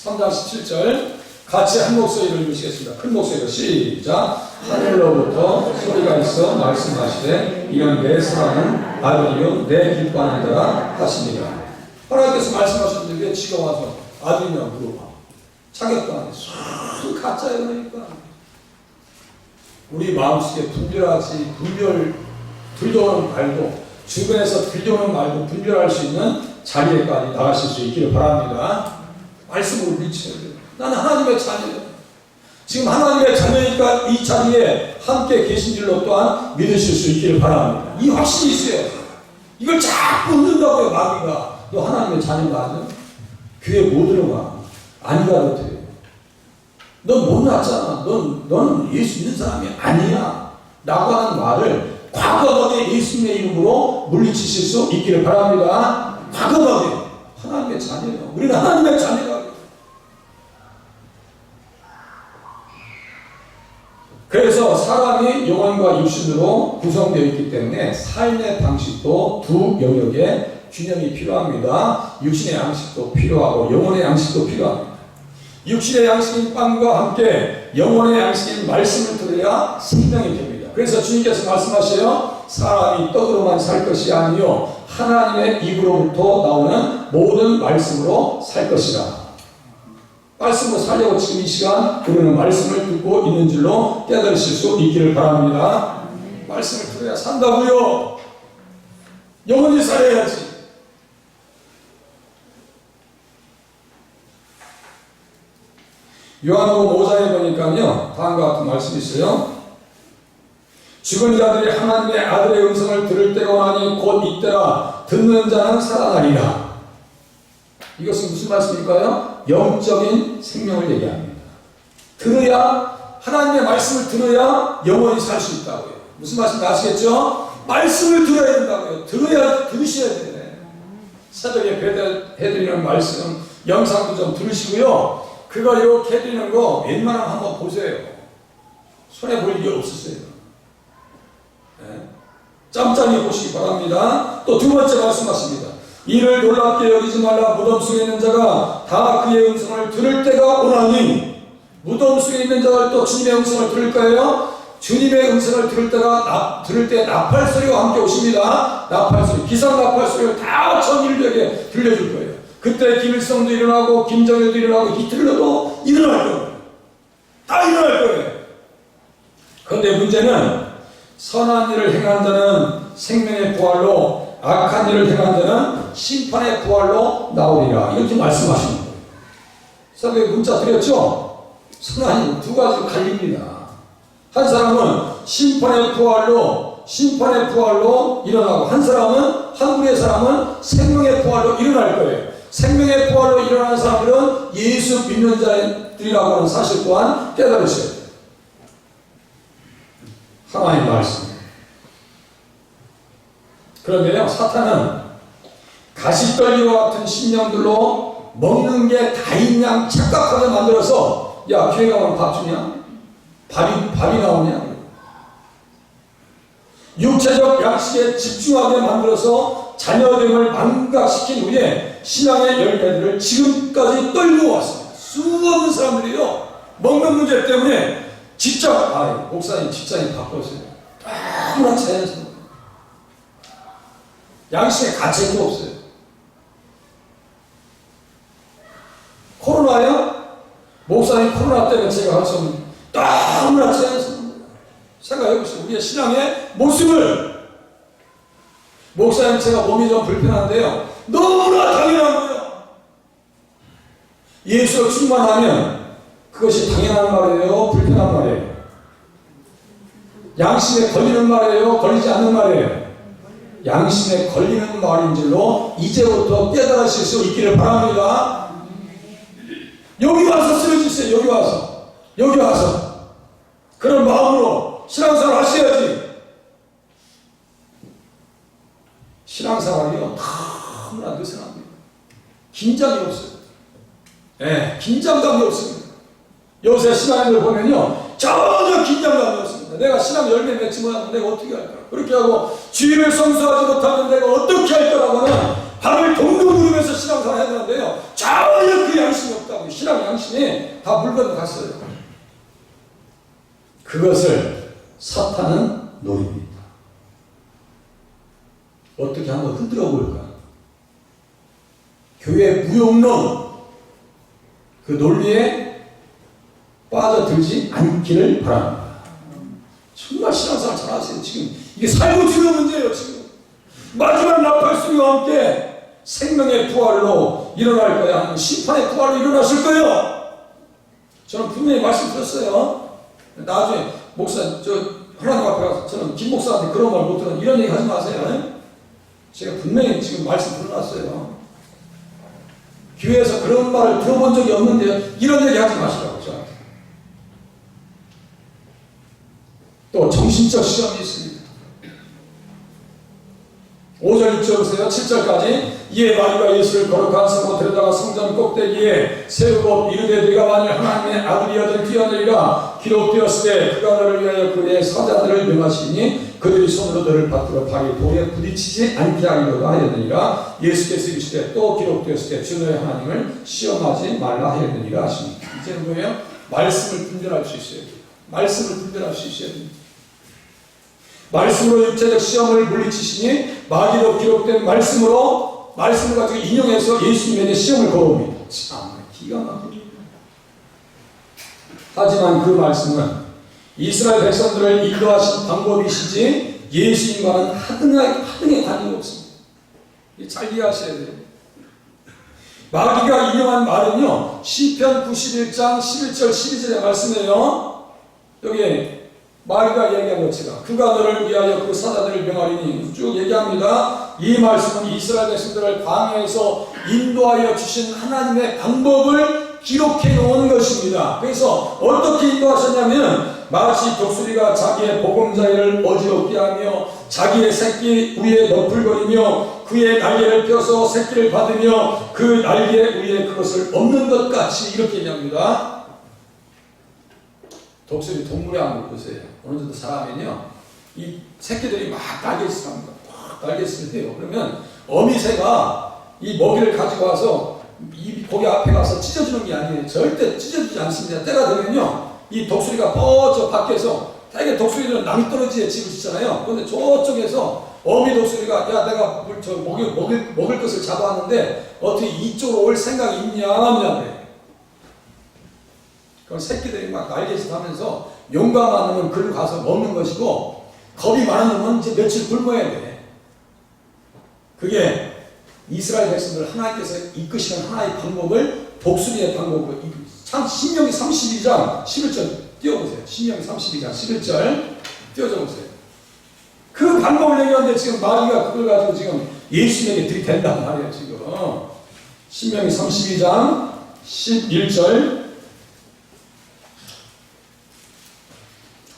Speaker 1: 3장 17절 같이 한 목소리를 읽으시겠습니다. 큰 목소리로 시작. 하늘로부터 소리가 있어 말씀하시되 이는 내 사랑하는 아들이요 내 기뻐하는 자라 하시니라. 하나님께서 말씀하셨는데 왜 지가 와서 아들이냐 물어봐. 자격도 안 해. 술 가짜야 그러니까. 우리 마음속에 분별하지 들려오는 말도 주변에서 들려오는 말도 분별할 수 있는 자리에까지 나가실 수 있기를 바랍니다. 말씀으로 미쳐야 돼요. 나는 하나님의 자녀예요. 지금 하나님의 자녀니까 이 자리에 함께 계신 줄로 또한 믿으실 수 있기를 바랍니다. 이 확신이 있어요. 이걸 자꾸 묻는다고요. 마귀가. 너 하나님의 자녀 맞아? 교회 못 들어가. 안 가도 돼. 넌 못났잖아. 너는 예수 믿는 사람이 아니야. 라고 하는 말을 과감하게 예수님의 이름으로 물리치실 수 있기를 바랍니다. 과감하게. 하나님의 자녀예요. 우리는 하나님의 자녀라고요. 그래서 사람이 영혼과 육신으로 구성되어 있기 때문에 삶의 방식도 두 영역의 균형이 필요합니다. 육신의 양식도 필요하고 영혼의 양식도 필요합니다. 육신의 양식인 빵과 함께 영혼의 양식인 말씀을 들어야 생명이 됩니다. 그래서 주님께서 말씀하셔요. 사람이 떡으로만 살 것이 아니요 하나님의 입으로부터 나오는 모든 말씀으로 살 것이라. 말씀으로 살려고 지금 이 시간 우리는 말씀을 듣고 있는 줄로 깨달으실 수 있기를 바랍니다. 말씀을 들어야 산다고요. 영원히 살아야지. 요한복음 5장에 보니까요 다음과 같은 말씀이 있어요. 죽은 자들이 하나님의 아들의 음성을 들을 때가 오나니 곧 이때라 듣는 자는 살아나리라. 이것은 무슨 말씀일까요? 영적인 생명을 얘기합니다. 들어야 하나님의 말씀을 들어야 영원히 살 수 있다고요. 무슨 말씀인지 아시겠죠? 말씀을 들어야 된다고요. 들으셔야 돼요. 새벽에 배달해드리는 말씀 영상도 좀 들으시고요. 그거 이렇게 해드리는 거 웬만하면 한번 보세요. 손해볼 일이 없으세요. 네. 짬짬이 보시기 바랍니다. 또 두 번째 말씀하십니다. 이를 놀랍게 여기지 말라. 무덤 속에 있는 자가 다 그의 음성을 들을 때가 오나니. 무덤 속에 있는 자가 또 주님의 음성을 들을 거예요. 주님의 음성을 들을 때 나팔 소리와 함께 오십니다. 나팔 소리, 기상 나팔 소리를 다 천일되게 들려줄 거예요. 그때 김일성도 일어나고 김정일도 일어나고 히틀러도 일어날 거예요. 다 일어날 거예요. 그런데 문제는 선한 일을 행한 자는 생명의 부활로, 악한 일을 행한 자는 심판의 부활로 나오리라. 이렇게 말씀하시는 거예요. 새벽에 문자 드렸죠? 선한 일 두 가지로 갈립니다. 한 사람은 심판의 부활로 일어나고, 한 분의 사람은 생명의 부활로 일어날 거예요. 생명의 부활로 일어나는 사람들은 예수 믿는 자들이라고 하는 사실 또한 깨달으셔야 돼요. 하나님의 말씀. 그런데요, 사탄은 가시떨기와 같은 심령들로 먹는 게 다인 양 착각하게 만들어서, 야, 교회 가면 밥 주냐? 밥이 나오냐? 육체적 양식에 집중하게 만들어서 자녀됨을 망각시킨 후에 신앙의 열매들을 지금까지 떨고 왔습니다. 수없는 사람들이요, 먹는 문제 때문에 목사님 직장이 바뀌었어요. 너무나 자연스러워. 양심의 가책도 없어요. 코로나요? 목사님 코로나 때문에 제가 할 수 없는 너무나 자연스럽습니다. 생각해보세요. 우리의 신앙의 모습을. 목사님 제가 몸이 좀 불편한데요, 너무나 당연한 거예요. 예수로 충만하면 그것이 당연한 말이에요, 불편한 말이에요? 양심에 걸리는 말이에요, 걸리지 않는 말이에요? 양심에 걸리는 말인 줄로 이제부터 깨달으실 수 있기를 바랍니다. 여기 와서 쓰러지세요. 여기 와서 그런 마음으로 신앙생활 하셔야지. 신앙생활이요, 너무나 느슨합니다. 긴장이 없어요. 긴장감이 없습니다. 요새 신앙인들 보면요, 전혀 긴장감이 없습니다. 내가 신앙 열매 맺지 못하면 내가 어떻게 할까? 그렇게 하고 주의를 성수하지 못하면 내가 어떻게 할 거라고는 발을 동동 구르면서 신앙생활 해야 되는데요, 전혀 그 양심이 없다고. 신앙 양심이 다 물 건너갔어요. 그것을 사탄은 노립니다. 어떻게 한번 흔들어 볼까? 교회 무용론 그 논리에 빠져들지 않기를 바랍니다. 정말 신앙생활 잘하세요. 지금 이게 살고 죽는 문제예요. 지금 마지막 나팔소리와 함께 생명의 부활로 일어날 거야, 아니면 심판의 부활로 일어나실 거예요. 저는 분명히 말씀드렸어요. 나중에 목사 하나님 앞에 가서 저는 김 목사한테 그런 말 못 들은 이런 얘기 하지 마세요. 제가 분명히 지금 말씀 드려놨어요. 교회에서 그런 말을 들어본 적이 없는데 이런 얘기 하지 마시라고 저한테. 또 정신적 시험이 있습니다. 5절 6절 보세요. 7절까지. 이에 마리가 예수를 거룩한 성으로 데려다가 성전 꼭대기에 세우고 이르되 네가 만일 하나님의 아들이여든 뛰어내리라. 기록되었을 때 그가 너를 위하여 그의 사자들을 명하시니 그들이 손으로 너를 받들어 발이 돌에 부딪히지 않게 하리로다 하였느니라. 예수께서 이르시되 또 기록되었을 때 주 너의 하나님을 시험하지 말라 하였느니라 하십니다. 이제는 뭐예요? 말씀을 분별할 수 있어야 돼요. 말씀을 분별할 수 있어야 됩니다. 말씀으로 육체적 시험을 물리치시니 마귀로 기록된 말씀을 가지고 인용해서 예수님에게 시험을 걸어옵니다. 참 기가 막힙니다. 하지만 그 말씀은 이스라엘 백성들을 인도하신 방법이시지 예수님과는 하등의 관계가 없습니다. 잘 이해하셔야 돼요. 마귀가 인용한 말은요, 시편 91장 11절 12절의 말씀이에요. 여기 마귀가 얘기한 것처럼 그가 너를 위하여 그 사자들을 명하리니 쭉 얘기합니다. 이 말씀은 이스라엘 백성들을 광야에서 인도하여 주신 하나님의 방법을 기록해 놓은 것입니다. 그래서 어떻게 인도하셨냐면 마치 독수리가 자기의 보금자리를 어지럽게 하며 자기의 새끼 위에 너풀거리며 그의 날개를 펴서 새끼를 받으며 그 날개 위에 그것을 엎는 것 같이 이렇게 얘기합니다. 독수리 동물의 안을 보세요. 어느 정도 사람은요, 이 새끼들이 막 날개짓을 합니다. 막 날개짓을 해요. 그러면 어미새가 이 먹이를 가지고 와서 이 고기 앞에 가서 찢어주는 게 아니에요. 절대 찢어주지 않습니다. 때가 되면요, 이 독수리가 저 밖에서, 되게 독수리들은 낭떠러지에 집을 짓잖아요. 그런데 저쪽에서 어미 독수리가 야 내가 먹을 것을 잡아왔는데 어떻게 이쪽으로 올 생각이 있냐 없냐. 그럼 새끼들이 막 날개짓 하면서 용감한 놈은 글로 가서 먹는 것이고 겁이 많은 놈은 이제 며칠 굶어야 돼. 그게 이스라엘 백성들 하나님께서 이끄시는 하나의 방법을 독수리의 방법으로 참 신명기 32장 11절 띄워보세요. 신명기 32장 11절 띄워줘보세요. 그 방법을 얘기하는데 지금 마귀가 그걸 가지고 지금 예수님에게 들이댄단 말이에요. 지금 신명기 32장 11절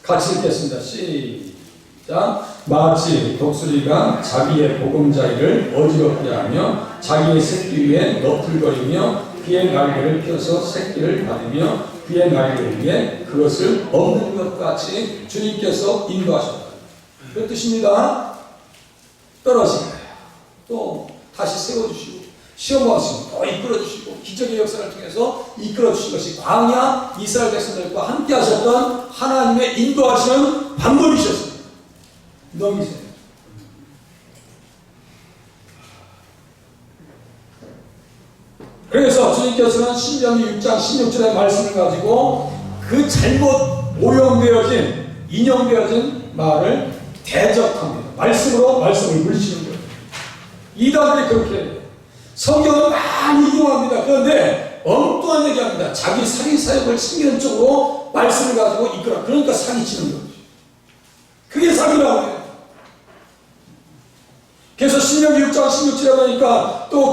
Speaker 1: 같이 읽겠습니다. 시작. 마치 독수리가 자기의 보금자리를 어지럽게 하며 자기의 새끼 위에 너풀거리며 그의 날개를 펴서 새끼를 받으며 그의 날개 위에 그것을 엎는 것 같이 주님께서 인도하셨다. 그 뜻입니다. 떨어진 거예요. 또 다시 세워주시고 시험 받으시고 또 이끌어주시고 기적의 역사를 통해서 이끌어주신 것이 광야 이스라엘 백성들과 함께 하셨던 하나님의 인도하시는 방법이셨습니다. 넘기세요. 그래서 주님께서는 신명기 6장 16절의 말씀을 가지고 그 잘못 오용되어진 인용되어진 말을 대적합니다. 말씀으로 말씀을 물리치는 거예요. 이단들이 그렇게 해요. 성경을 많이 인용합니다. 그런데 엉뚱한 얘기합니다. 자기 사기 사역을 챙기는 쪽으로 말씀을 가지고 이끌어. 그러니까 사기치는 거죠. 그게 사기라고 해요. 그래서 신명기 6장 16절에 보니까 또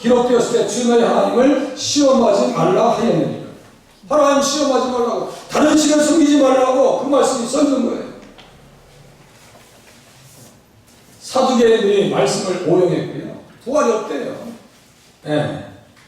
Speaker 1: 기록되었을 때 주 너희 하나님을 시험하지 말라 하였느니라. 하나님 시험하지 말라고, 다른 신을 숨기지 말라고 그 말씀이 써있는 거예요. 사두개인들이 말씀을 오용했고요. 부활이 없대요. 네.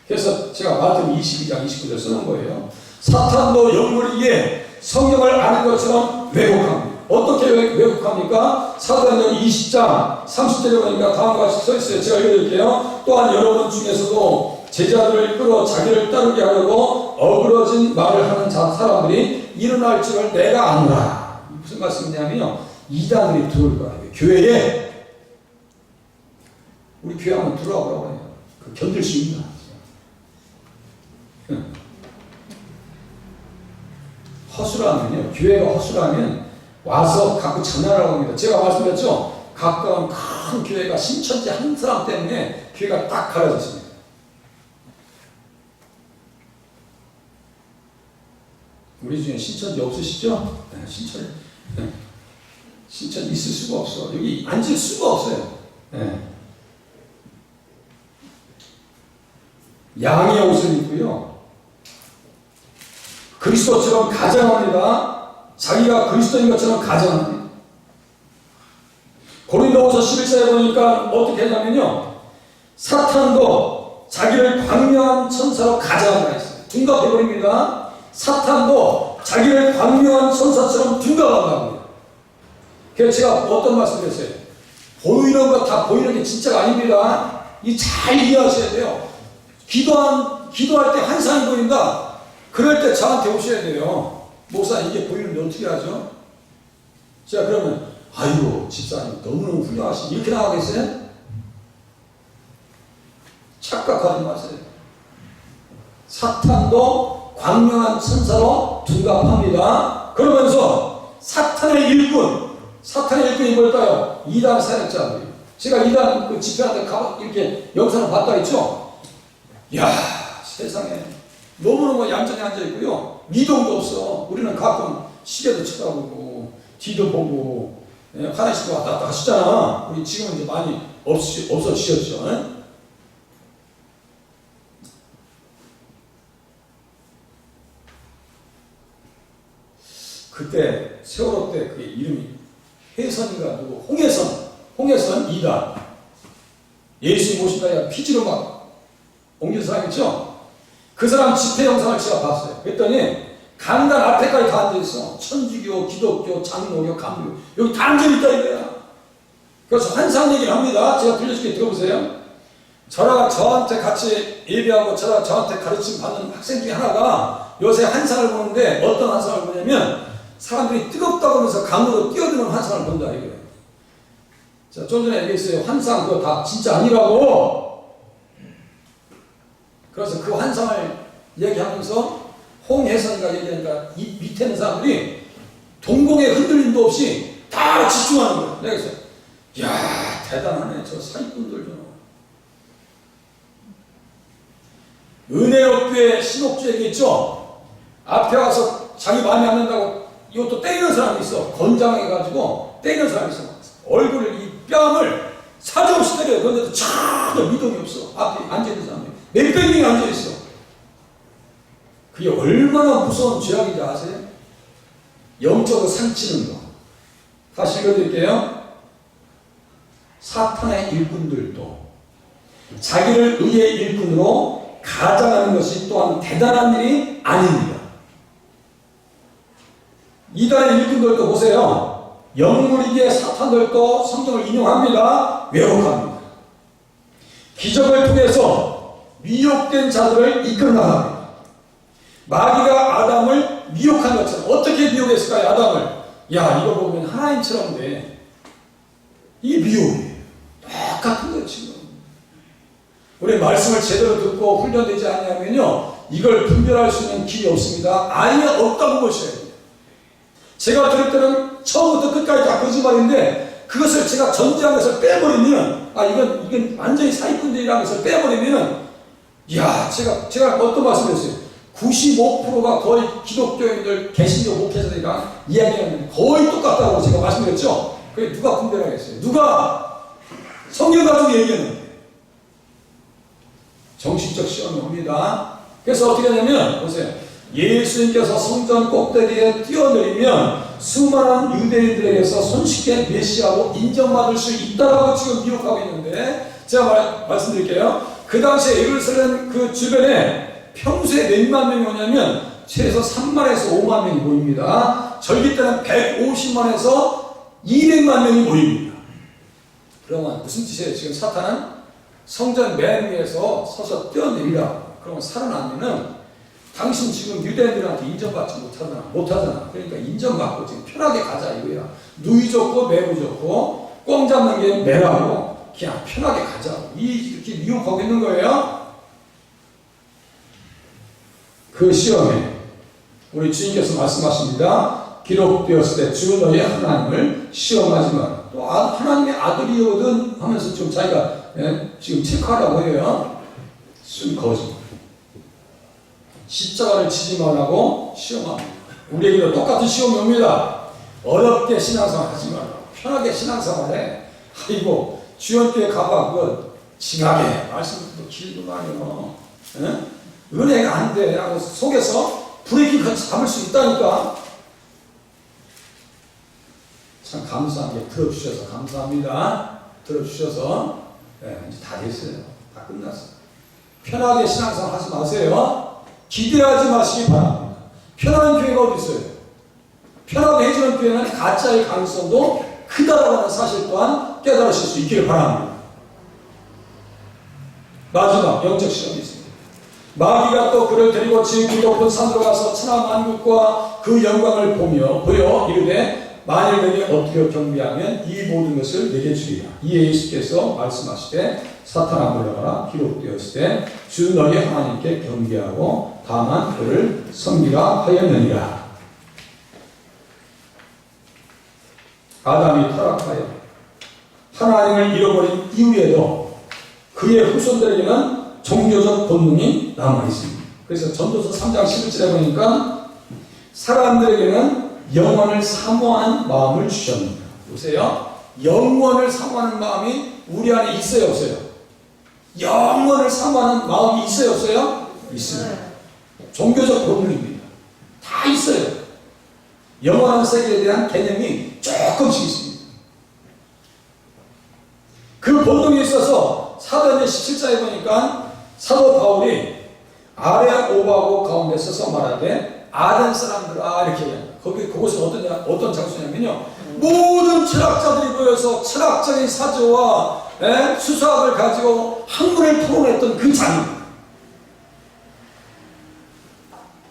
Speaker 1: 그래서 제가 마태복음 22장 29절 쓰는 거예요. 사탄도 영물이기에 성경을 아는 것처럼 왜곡합니다. 어떻게 왜곡합니까? 사도행전 20장 30절에 보니까 다음과 같이 써있어요. 제가 읽어드릴게요. 또한 여러분 중에서도 제자들을 끌어 자기를 따르게 하려고 어그러진 말을 하는 사람들이 일어날 줄을 내가 아노라. 무슨 말씀이냐면요, 이단들이 들어올 거예요. 교회에. 우리 교회 한번 들어와 보라고 해요. 그 견딜 수 있나? 허술하면요, 교회가 허술하면 와서 갖고 장난하라고 합니다. 제가 말씀드렸죠? 가까운 큰 교회가 신천지 한 사람 때문에 교회가 딱 갈라졌습니다. 우리 중에 신천지 없으시죠? 네, 신천지. 네. 신천지 있을 수가 없어. 여기 앉을 수가 없어요. 네. 양의 옷을 입고요. 그리스도처럼 가장합니다. 자기가 그리스도인 것처럼 가장합니다. 고린도후서 11장에 보니까 어떻게 하냐면요, 사탄도 자기를 광명한 천사로 가장한다 했어요. 둔갑해버립니다. 사탄도 자기를 광명한 천사처럼 둔갑한다고요. 그래서 제가 어떤 말씀 드렸어요? 보이는 거 다 보이는 게 진짜가 아닙니다. 이 잘 이해하셔야 돼요. 기도할 때 환상이 보인다. 그럴 때 저한테 오셔야 돼요. 목사, 이게 보이는데 어떻게 하죠? 자, 그러면 아이고 집사님 너무너무 훌륭하시 이렇게 나가겠어요? 착각하지 마세요. 사탄도 광명한 천사로 둔갑합니다. 그러면서 사탄의 일꾼이 뭘까요? 이단 사역자들이에요. 제가 이단 그 집회한테 이렇게 영상을 봤다 했죠? 이야, 세상에 너무너무 얌전히 앉아있고요. 미동도 없어. 우리는 가끔 시계도 쳐다보고 뒤도 보고 화장실도 왔다 갔다 하시잖아. 우리 지금은 이제 많이 없어지셨죠. 그때 세월호 때 그 이름이 혜선이가 누구? 홍혜선 이단. 예수님 오신다야 피지로 막 옮긴 사람 있죠? 그 사람 집회 영상을 제가 봤어요. 그랬더니 강단 앞에까지 다 앉아있어. 천주교, 기독교, 장로교, 감교 여기 다 앉아있다 이거야. 그래서 환상 얘기를 합니다. 제가 들려줄게 들어보세요. 저한테 같이 예배하고 저한테 가르침 받는 학생 중에 하나가 요새 환상을 보는데 어떤 환상을 보냐면 사람들이 뜨겁다고 하면서 강으로 뛰어드는 환상을 본다 이거예요. 자, 좀 전에 얘기했어요. 환상 그거 다 진짜 아니라고. 그래서 그 환상을 얘기하면서 홍혜선이가 얘기하니까 이 밑에 있는 사람들이 동공의 흔들림도 없이 다 집중하는 거예요. 내가 그래서 이야 대단하네 저 사기꾼들 좀. 은혜롭게 신옥주 얘기했죠. 앞에 와서 자기 마음에 안 든다고 이것도 때리는 사람이 있어. 건장해가지고 때리는 사람이 있어. 얼굴을 이 뺨을 사정없이 때려요. 그런데도 전혀 미동이 없어. 앞에 앉아있는 사람이 몇백 명이 앉아있어. 그게 얼마나 무서운 죄악인지 아세요? 영적으로 상치는 거. 다시 읽어드릴게요. 사탄의 일꾼들도 자기를 의의 일꾼으로 가장하는 것이 또한 대단한 일이 아닙니다. 이단의 일꾼들도 보세요. 영물이기에 사탄들도 성경을 인용합니다. 왜곡합니다. 기적을 통해서 미혹된 자들을 이끌어 나갑니다. 마귀가 아담을 미혹한 것처럼 어떻게 미혹했을까요? 아담을. 야, 이거 보면 하나님처럼 돼. 이 미혹이에요. 똑같은 거예요, 지금. 우리 말씀을 제대로 듣고 훈련되지 않냐면요, 이걸 분별할 수 있는 길이 없습니다. 아예 없다고 보셔야 돼요. 제가 들을 때는 처음부터 끝까지 다 거짓말인데, 그것을 제가 전제한 것을 빼버리면, 이건 완전히 사기꾼들이라는 것을 빼버리면, 야, 제가 어떤 말씀을 했어요? 95%가 거의 기독교인들, 개신교 목회자들이랑 이야기하는 거의 똑같다고 제가 말씀드렸죠? 그게 누가 분별하겠어요? 누가 성경 가지고 얘기하는데? 정신적 시험이 옵니다. 그래서 어떻게 하냐면, 보세요. 예수님께서 성전 꼭대기에 뛰어내리면 수많은 유대인들에게서 손쉽게 메시아로 인정받을 수 있다라고 지금 미혹하고 있는데, 제가 말씀드릴게요. 그 당시에 예루살렘 그 주변에 평소에 몇만 명이 오냐면 최소 3만에서 5만 명이 모입니다. 절기 때는 150만에서 200만 명이 모입니다. 그러면 무슨 뜻이에요? 지금 사탄은 성전 맨 위에서 서서 뛰어내리라. 그러면 살아나면은 당신 지금 유대인들한테 인정받지 못하잖아. 그러니까 인정받고 지금 편하게 가자 이거야. 누이 좋고 매부 좋고 꽁 잡는 게 매라고 그냥 편하게 가자. 이렇게 미혹하고 있는 거예요. 그 시험에 우리 주님께서 말씀하십니다. 기록되었을 때 주 너의 하나님을 시험하지 마라. 또 하나님의 아들이거든 하면서 좀 자기가 지금 체크하라고 해요. 순 거짓말. 십자가를 지지 말라고 시험합니다. 우리에게도 똑같은 시험이 옵니다. 어렵게 신앙생활 하지 마라. 편하게 신앙생활 해. 아이고 주연교회 가봐. 그거 징하게 말씀도 길구만요. 은혜가 안 돼. 라고 속에서 브레이크 잡을 수 있다니까. 참 감사한 게 들어주셔서 감사합니다. 들어주셔서 이제 다 됐어요. 다 끝났어요. 편하게 신앙생활 하지 마세요. 기대하지 마시기 바랍니다. 편한 교회가 어디 있어요? 편하게 해주는 교회는 가짜의 가능성도 크다라고 하는 사실 또한 깨달으실 수 있기를 바랍니다. 마지막 영적 시험이 있습니다. 마귀가 또 그를 데리고 지극히 높은 산으로 가서 천하만국과 그 영광을 보여 이르되 만일 내게 어떻게 경배하면 이 모든 것을 내게 주리라. 이에 예수께서 말씀하시되 사탄아 물러가라. 기록되었을 때 주 너희 하나님께 경배하고 다만 그를 섬기라 하였느니라. 아담이 타락하여 하나님을 잃어버린 이후에도 그의 후손들에게는 종교적 본능이 남아있습니다. 그래서 전도서 3장 11절에 보니까 사람들에게는 영원을 사모하는 마음을 주셨습니다. 보세요. 영원을 사모하는 마음이 우리 안에 있어요, 없어요? 영원을 사모하는 마음이 있어요, 없어요? 있습니다. 종교적 본능입니다. 다 있어요. 영원한 세계에 대한 개념이 조금씩 있습니다. 그 본능이 있어서 사도행전 17장에 보니까 사도 바울이 아래 오바고 가운데 서서 말하되 아덴 사람들아 이렇게 얘기합니다. 그곳은 어떤 장소냐면요, 모든 철학자들이 모여서 철학적인 사조와 수사학을 가지고 학문을 토론했던 그 장입니다.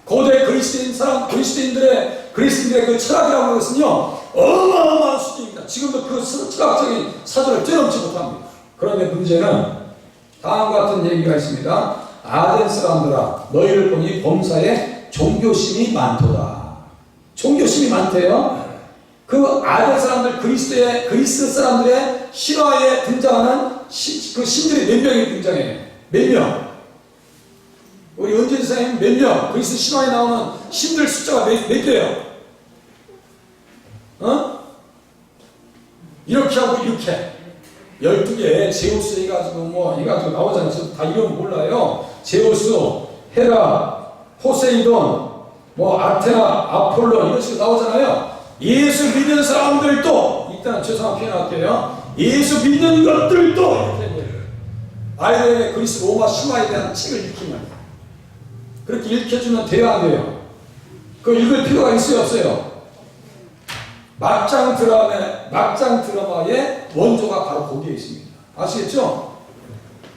Speaker 1: 고대 그리스도인들의 그 철학이라고 하는 것은요, 어마어마한 수준입니다. 지금도 그 철학적인 사조를 뛰어넘지 못합니다. 그런데 문제는 다음과 같은 얘기가 있습니다. 아덴 사람들아 너희를 보니 범사에 종교심이 많도다. 종교심이 많대요. 그 아덴 사람들, 그리스 사람들의 신화에 등장하는 그 신들이 몇 명이 등장해요? 몇 명? 우리 은진 선생님 몇 명? 그리스 신화에 나오는 신들 숫자가 몇 개예요? 이렇게 하고 이렇게 12개 제우스 해가지고 나오잖아요. 다 이름 몰라요. 제우스, 헤라, 포세이돈, 아테나, 아폴론 이런 식으로 나오잖아요. 예수 믿는 사람들도, 일단 죄송한 표현할게요. 예수 믿는 것들도 이렇게 아이들에게 그리스 로마 신화에 대한 책을 읽히면, 그렇게 읽혀주면 돼요, 안 돼요? 그거 읽을 필요가 있어요, 없어요? 막장 드라마의 원조가 바로 거기에 있습니다. 아시겠죠?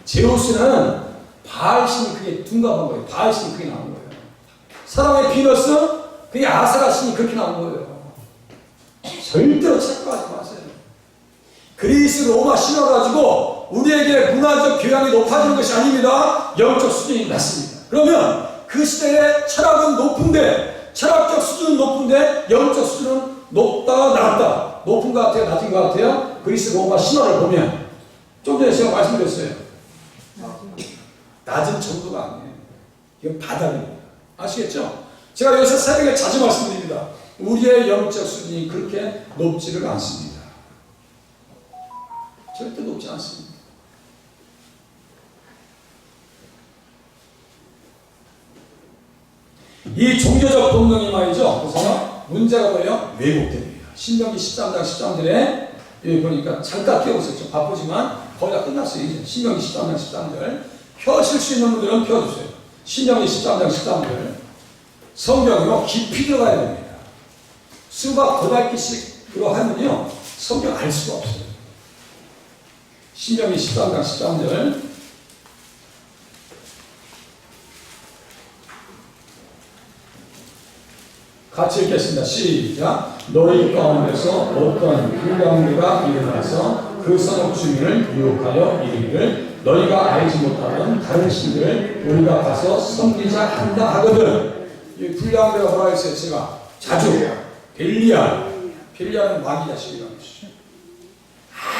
Speaker 1: 제우스는 바알신이 그게 둔갑한 거예요. 바알신이 그게 나온 거예요. 사람의 비너스, 그게 아세라 신이 그렇게 나온 거예요. 절대로 착각하지 마세요. 그리스 로마 신화 가지고 우리에게 문화적 교양이 높아지는 것이 아닙니다. 영적 수준이 낮습니다. 그러면 그 시대의 철학은 높은데, 철학적 수준은 높은데 영적 수준은 높다 낮다. 높은 것 같아요? 낮은 것 같아요? 그리스 로마 신화를 보면 좀 전에 제가 말씀드렸어요. 낮은 정도가 아니에요. 이건 바닥입니다. 아시겠죠? 제가 요새 새벽에 자주 말씀드립니다. 우리의 영적 수준이 그렇게 높지를 않습니다. 절대 높지 않습니다. 이 종교적 본능이 말이죠. 그래서 문제가 뭐예요? 왜곡됩니다. 신명기 13장 13절에 여기 보니까 잠깐 띄워보세요. 좀 바쁘지만 거의 다 끝났어요. 이제 신명기 13장 13절 펴실 수 있는 분들은 펴주세요. 신명기 13장 13절 성경으로 깊이 들어가야 됩니다. 수박 고달기씩 들어가면요 성경 알 수가 없어요. 신명기 13장 13절 같이 읽겠습니다. 시작. 너희 가운데서 어떤 불량배가 일어나서 그 선업 주민을 유혹하여 이르기를 너희가 알지 못하는 다른 신들을 우리가 가서 섬기자 한다 하거든. 이 불량배가 뭐라 했어요? 제가 자주 벨리알은 마귀 자식이라는 것이죠.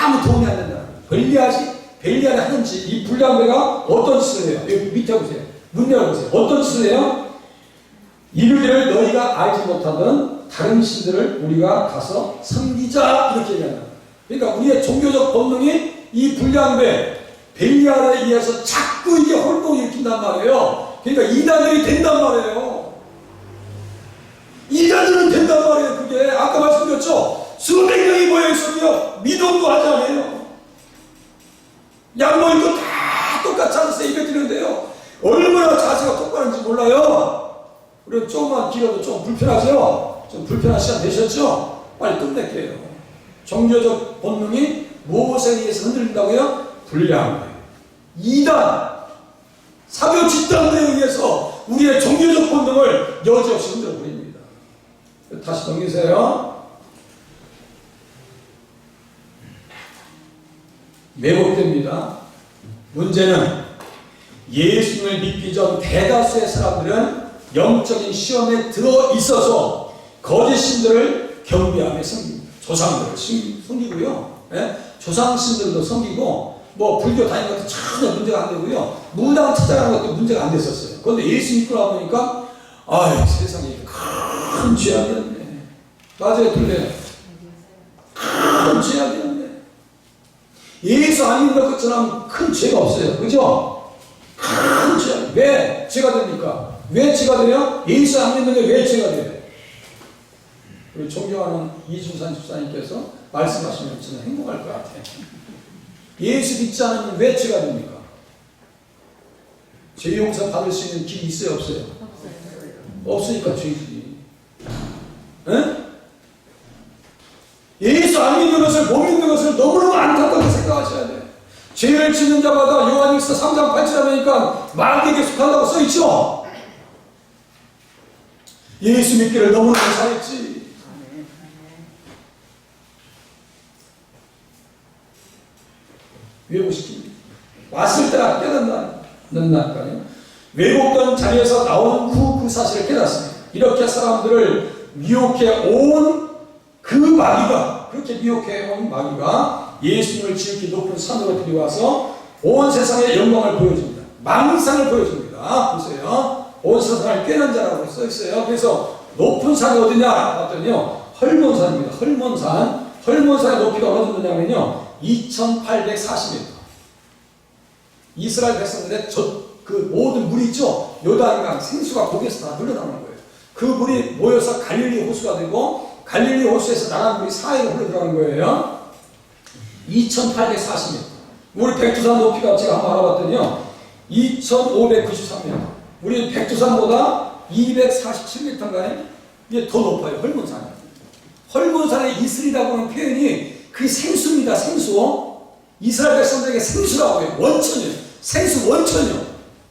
Speaker 1: 아무 도움이 안 된다. 벨리알이 하는지 이 불량배가 어떤 짓을 해요? 여기 밑에 보세요. 문 열어보세요. 어떤 짓을 해요? 이르기를 너희가 알지 못하던 다른 신들을 우리가 가서 섬기자 이렇게 얘기한다. 그러니까 우리의 종교적 본능이 이 불량배 벨리알에 의해서 자꾸 이게 활동을 일으킨단 말이에요. 그러니까 이단들이 된단 말이에요. 이단들은 된단 말이에요. 그게 아까 말씀드렸죠. 수백 명이 모여있으며 미동도 하지 않아요. 양모 입고 다 똑같이 앉아서 예배 드리는데요. 얼마나 자세가 똑바른지 몰라요. 우리 조금만 길어도 좀 불편하죠? 좀 불편한 시간 되셨죠? 빨리 끝낼게요. 종교적 본능이 무엇에 의해서 흔들린다고요? 불량배, 이단, 사교 집단들에 의해서 우리의 종교적 본능을 여지없이 흔들어 버립니다. 다시 넘기세요. 왜곡됩니다. 문제는 예수님을 믿기 전 대다수의 사람들은 영적인 시험에 들어 있어서 거짓 신들을 경배하며 섬깁니다. 조상들을 섬기고요. 예? 조상신들도 섬기고 뭐 불교 다니는 것도 전혀 문제가 안 되고요. 무당 찾아가는 것도 문제가 안 됐었어요. 그런데 예수 믿고 나보니까 아이 세상에 큰 죄악이었네. 맞아요, 틀려요. 큰 죄악이었네. 예수 안 믿는 것처럼 큰 죄가 없어요. 그죠? 큰 죄악. 왜 죄가 됩니까? 왜 죄가 돼요? 예수 안 믿는 게 왜 죄가 돼요? 우리 존경하는 이중산 집사님께서 말씀하시면 저는 행복할 것 같아요. 예수 믿지 않으면 왜 죄가 됩니까? 죄 용서 받을 수 있는 길이 있어요? 없어요? 없으니까 죄지. 응? 예수 안 믿는 것을 못 믿는 것을 너무너무 안타깝게 생각하셔야 돼요. 죄를 짓는 자마다 요한일서 3장 8절에 보니까 마귀에게 속한다고 써있죠? 예수 믿기를 너무너무 잘했지. 왜곡시킵니다. 왔을 때가 깨닫는다니까요. 왜곡된 자리에서 나온 그 사실을 깨닫습니다. 이렇게 사람들을 미혹해 온 그 마귀가, 그렇게 미혹해 온 마귀가 예수님을 지극히 높은 산으로 들여와서 온 세상의 영광을 보여줍니다. 망상을 보여줍니다. 보세요. 온 세상을 꿰는 자라고 써있어요. 그래서 높은 산이 어디냐 봤더니요, 헐몬산입니다. 헐몬산. 헐몬산의 높이가 어느 정도냐면요, 2840m. 이스라엘 백성들의 그 모든 물이 있죠? 요단강 생수가 거기에서 다 흘러나오는 거예요. 그 물이 모여서 갈릴리 호수가 되고 갈릴리 호수에서 나란 물이 사이로 흘러들어가는 거예요. 2840m. 우리 백두산 높이가 제가 한번 알아봤더니요, 2593m. 우리 백두산보다 247m인가요? 이게 더 높아요. 헐몬산이. 헐몬산의 이슬이라고 하는 표현이 그 생수입니다. 생수. 이스라엘 백성들에게 생수라고 해요. 원천이에요. 생수 원천이요.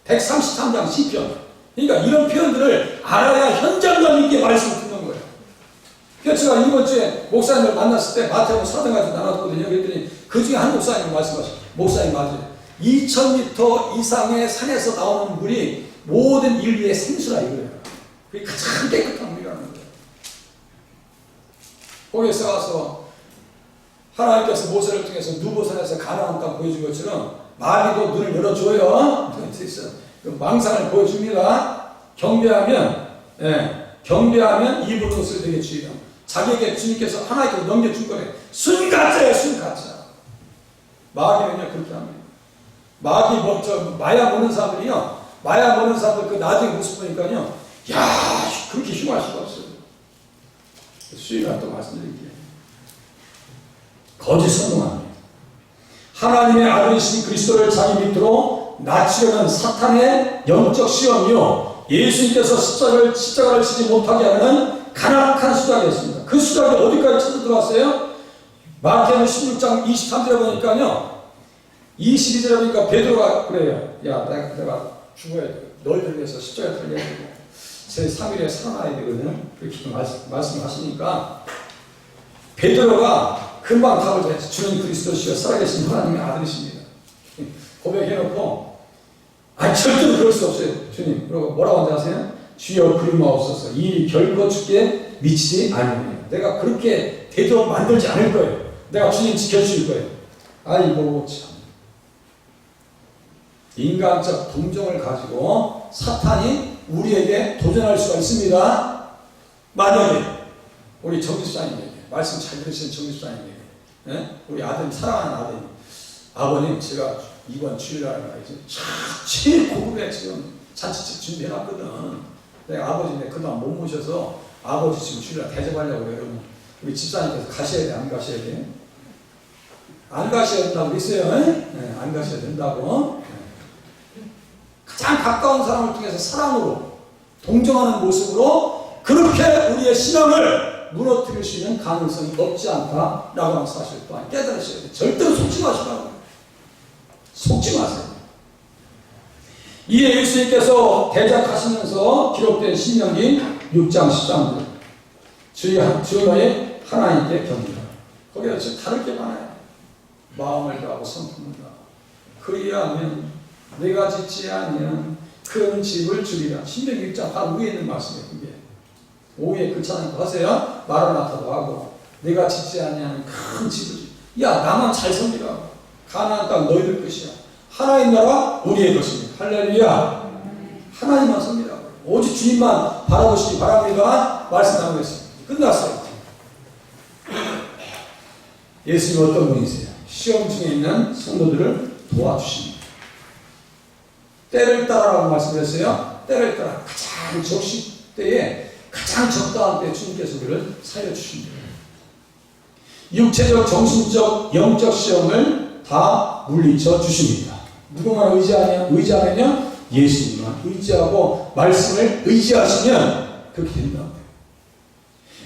Speaker 1: 133장 시편. 그러니까 이런 표현들을 알아야 현장감 있게 말씀을 듣는 거예요. 그래서 제가 이번 주에 목사님을 만났을 때 마태복음 4장 가지고 나눴거든요. 그랬더니 그 중에 한 목사님이 말씀하셨어요. 목사님 맞아요. 2000m 이상의 산에서 나오는 물이 모든 인류의 생수라 이거예요. 그게 가장 깨끗한 물이라는 거예요. 거기에서 와서 하나님께서 모세를 통해서 누보산에서 가나안 땅 보여준 것처럼 마귀도 눈을 열어줘요. 그 망상을 보여줍니다. 경배하면 입으로 것을 되게 주의다. 자기에게 주님께서 하나님께서 넘겨준 거래. 순가짜예요, 순가짜. 마귀는요 그렇게 합니다. 마귀 마약 먹는 사람들이요, 마약 먹는 사람들 그 나중에 모습 보니까요, 야 그렇게 흉할 수가 없어요. 수요일날 또 말씀드릴게요. 거짓 선동합니다. 하나님의 아들이신 그리스도를 자기 밑으로 낮추려는 사탄의 영적 시험이요, 예수님께서 십자가를 지지 못하게 하는 가난한 수작이었습니다. 그 수작이 어디까지 찾아 들어왔어요? 마태복음 16장 23절에 보니까요, 22절에 보니까 베드로가 그래요. 야, 내가 죽어야 돼. 너희들 위해서 십자가에 달려야 되고 제 3일에 살아나야 되거든요. 그렇게 말씀하시니까 베드로가 금방 답을 잘했어요. 주는 그리스도시여 살아계신 하나님의 아들이십니다. 고백해놓고 절대로 그럴 수 없어요. 주님. 그리고 뭐라고 한다 하세요? 주여 그리마옵소서. 이 일이 결코 죽게 미치지 않으며 내가 그렇게 되도록 만들지 않을 거예요. 내가 주님 지켜주실 거예요. 아이고 참. 인간적 동정을 가지고 사탄이 우리에게 도전할 수가 있습니다. 만약에 우리 정집사님에게 말씀 잘 들으시는 정집사님에게 우리 아들 사랑하는 아들 아버님 제가 이번 주일날 제일 고급에 지금 잔치집 준비해놨거든. 내가 아버지네 그동안 못 모셔서 아버지 지금 주일날 대접하려고 그래요. 여러분 우리 집사님께서 가셔야 돼? 안 가셔야 돼? 안 가셔야 된다고 그랬어요. 안 가셔야 된다고. 가장 가까운 사람을 통해서 사랑으로 동정하는 모습으로 그렇게 우리의 신앙을 무너뜨릴 수 있는 가능성이 없지 않다라고 하는 사실 또한 깨달으셔야 돼요. 절대로 속지 마시라고. 속지 마세요. 이에 예수님께서 대작하시면서 기록된 신명기 6장 13절 주의 하나님께 경배하라. 거기에 진짜 다를 게 많아요. 마음을 다하고 성품을 다하고 그리하면 내가 짓지 아니한 큰 집을 주리라. 신명기 6장 바로 위에 있는 말씀이에요. 그게 5위에 그렇잖아요. 하세요. 마라나타도 하고 내가 짓지 아니한 큰 집을 주리라. 야 나만 잘 섬기라고. 가나안 땅 너희들 것이야. 하나님 나라 우리의 것입니다. 할렐루야. 하나님만 섬기라고. 오직 주님만 바라보시기 바랍니다. 말씀 나누겠습니다. 끝났어요. 예수님 어떤 분이세요? 시험 중에 있는 성도들을 도와주십니다. 때를 따라라고 말씀드렸어요. 때를 따라 가장 적시 때에 가장 적당한 때에 주님께서 우리를 살려주십니다. 육체적, 정신적, 영적 시험을 다 물리쳐 주십니다. 누구만 의지하면요? 예수님만 의지하고 말씀을 의지하시면 그렇게 된다.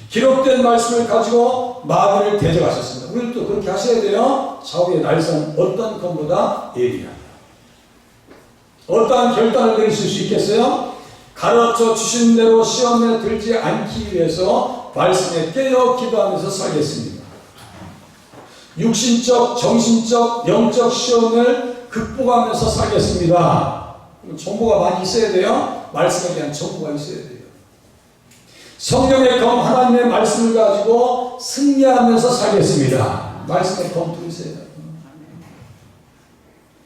Speaker 1: 기록된 말씀을 가지고 마귀를 대적하셨습니다. 우리도 그렇게 하셔야 돼요. 좌우의 날선 어떤 것보다 예리하다. 어떠한 결단을 내리실 수 있겠어요? 가르쳐 주신 대로 시험에 들지 않기 위해서 말씀에 깨어 기도하면서 살겠습니다. 육신적, 정신적, 영적 시험을 극복하면서 살겠습니다. 정보가 많이 있어야 돼요. 말씀에 대한 정보가 있어야 돼요. 성령의 검 하나님의 말씀을 가지고 승리하면서 살겠습니다. 말씀의 검 들으세요.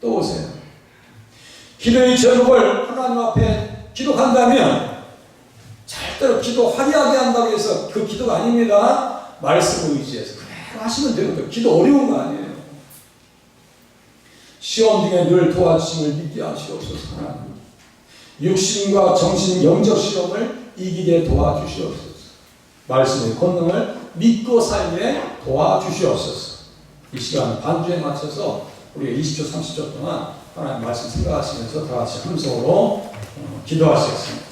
Speaker 1: 또 오세요. 기도의 제목을 하나님 앞에 기도한다면 절대로 기도 화려하게 한다고 해서 그 기도가 아닙니다. 말씀을 의지해서 그대로 하시면 되거든요. 기도 어려운 거 아니에요. 시험 중에 늘 도와주심을 믿게 하시옵소서. 하나님 육신과 정신 영적 시험을 이기게 도와주시옵소서. 말씀의 권능을 믿고 살게 도와주시옵소서. 이 시간 반주에 맞춰서 우리가 20초 30초 동안 하나님 말씀 생각하시면서 다 같이 함성으로 기도하시겠습니다.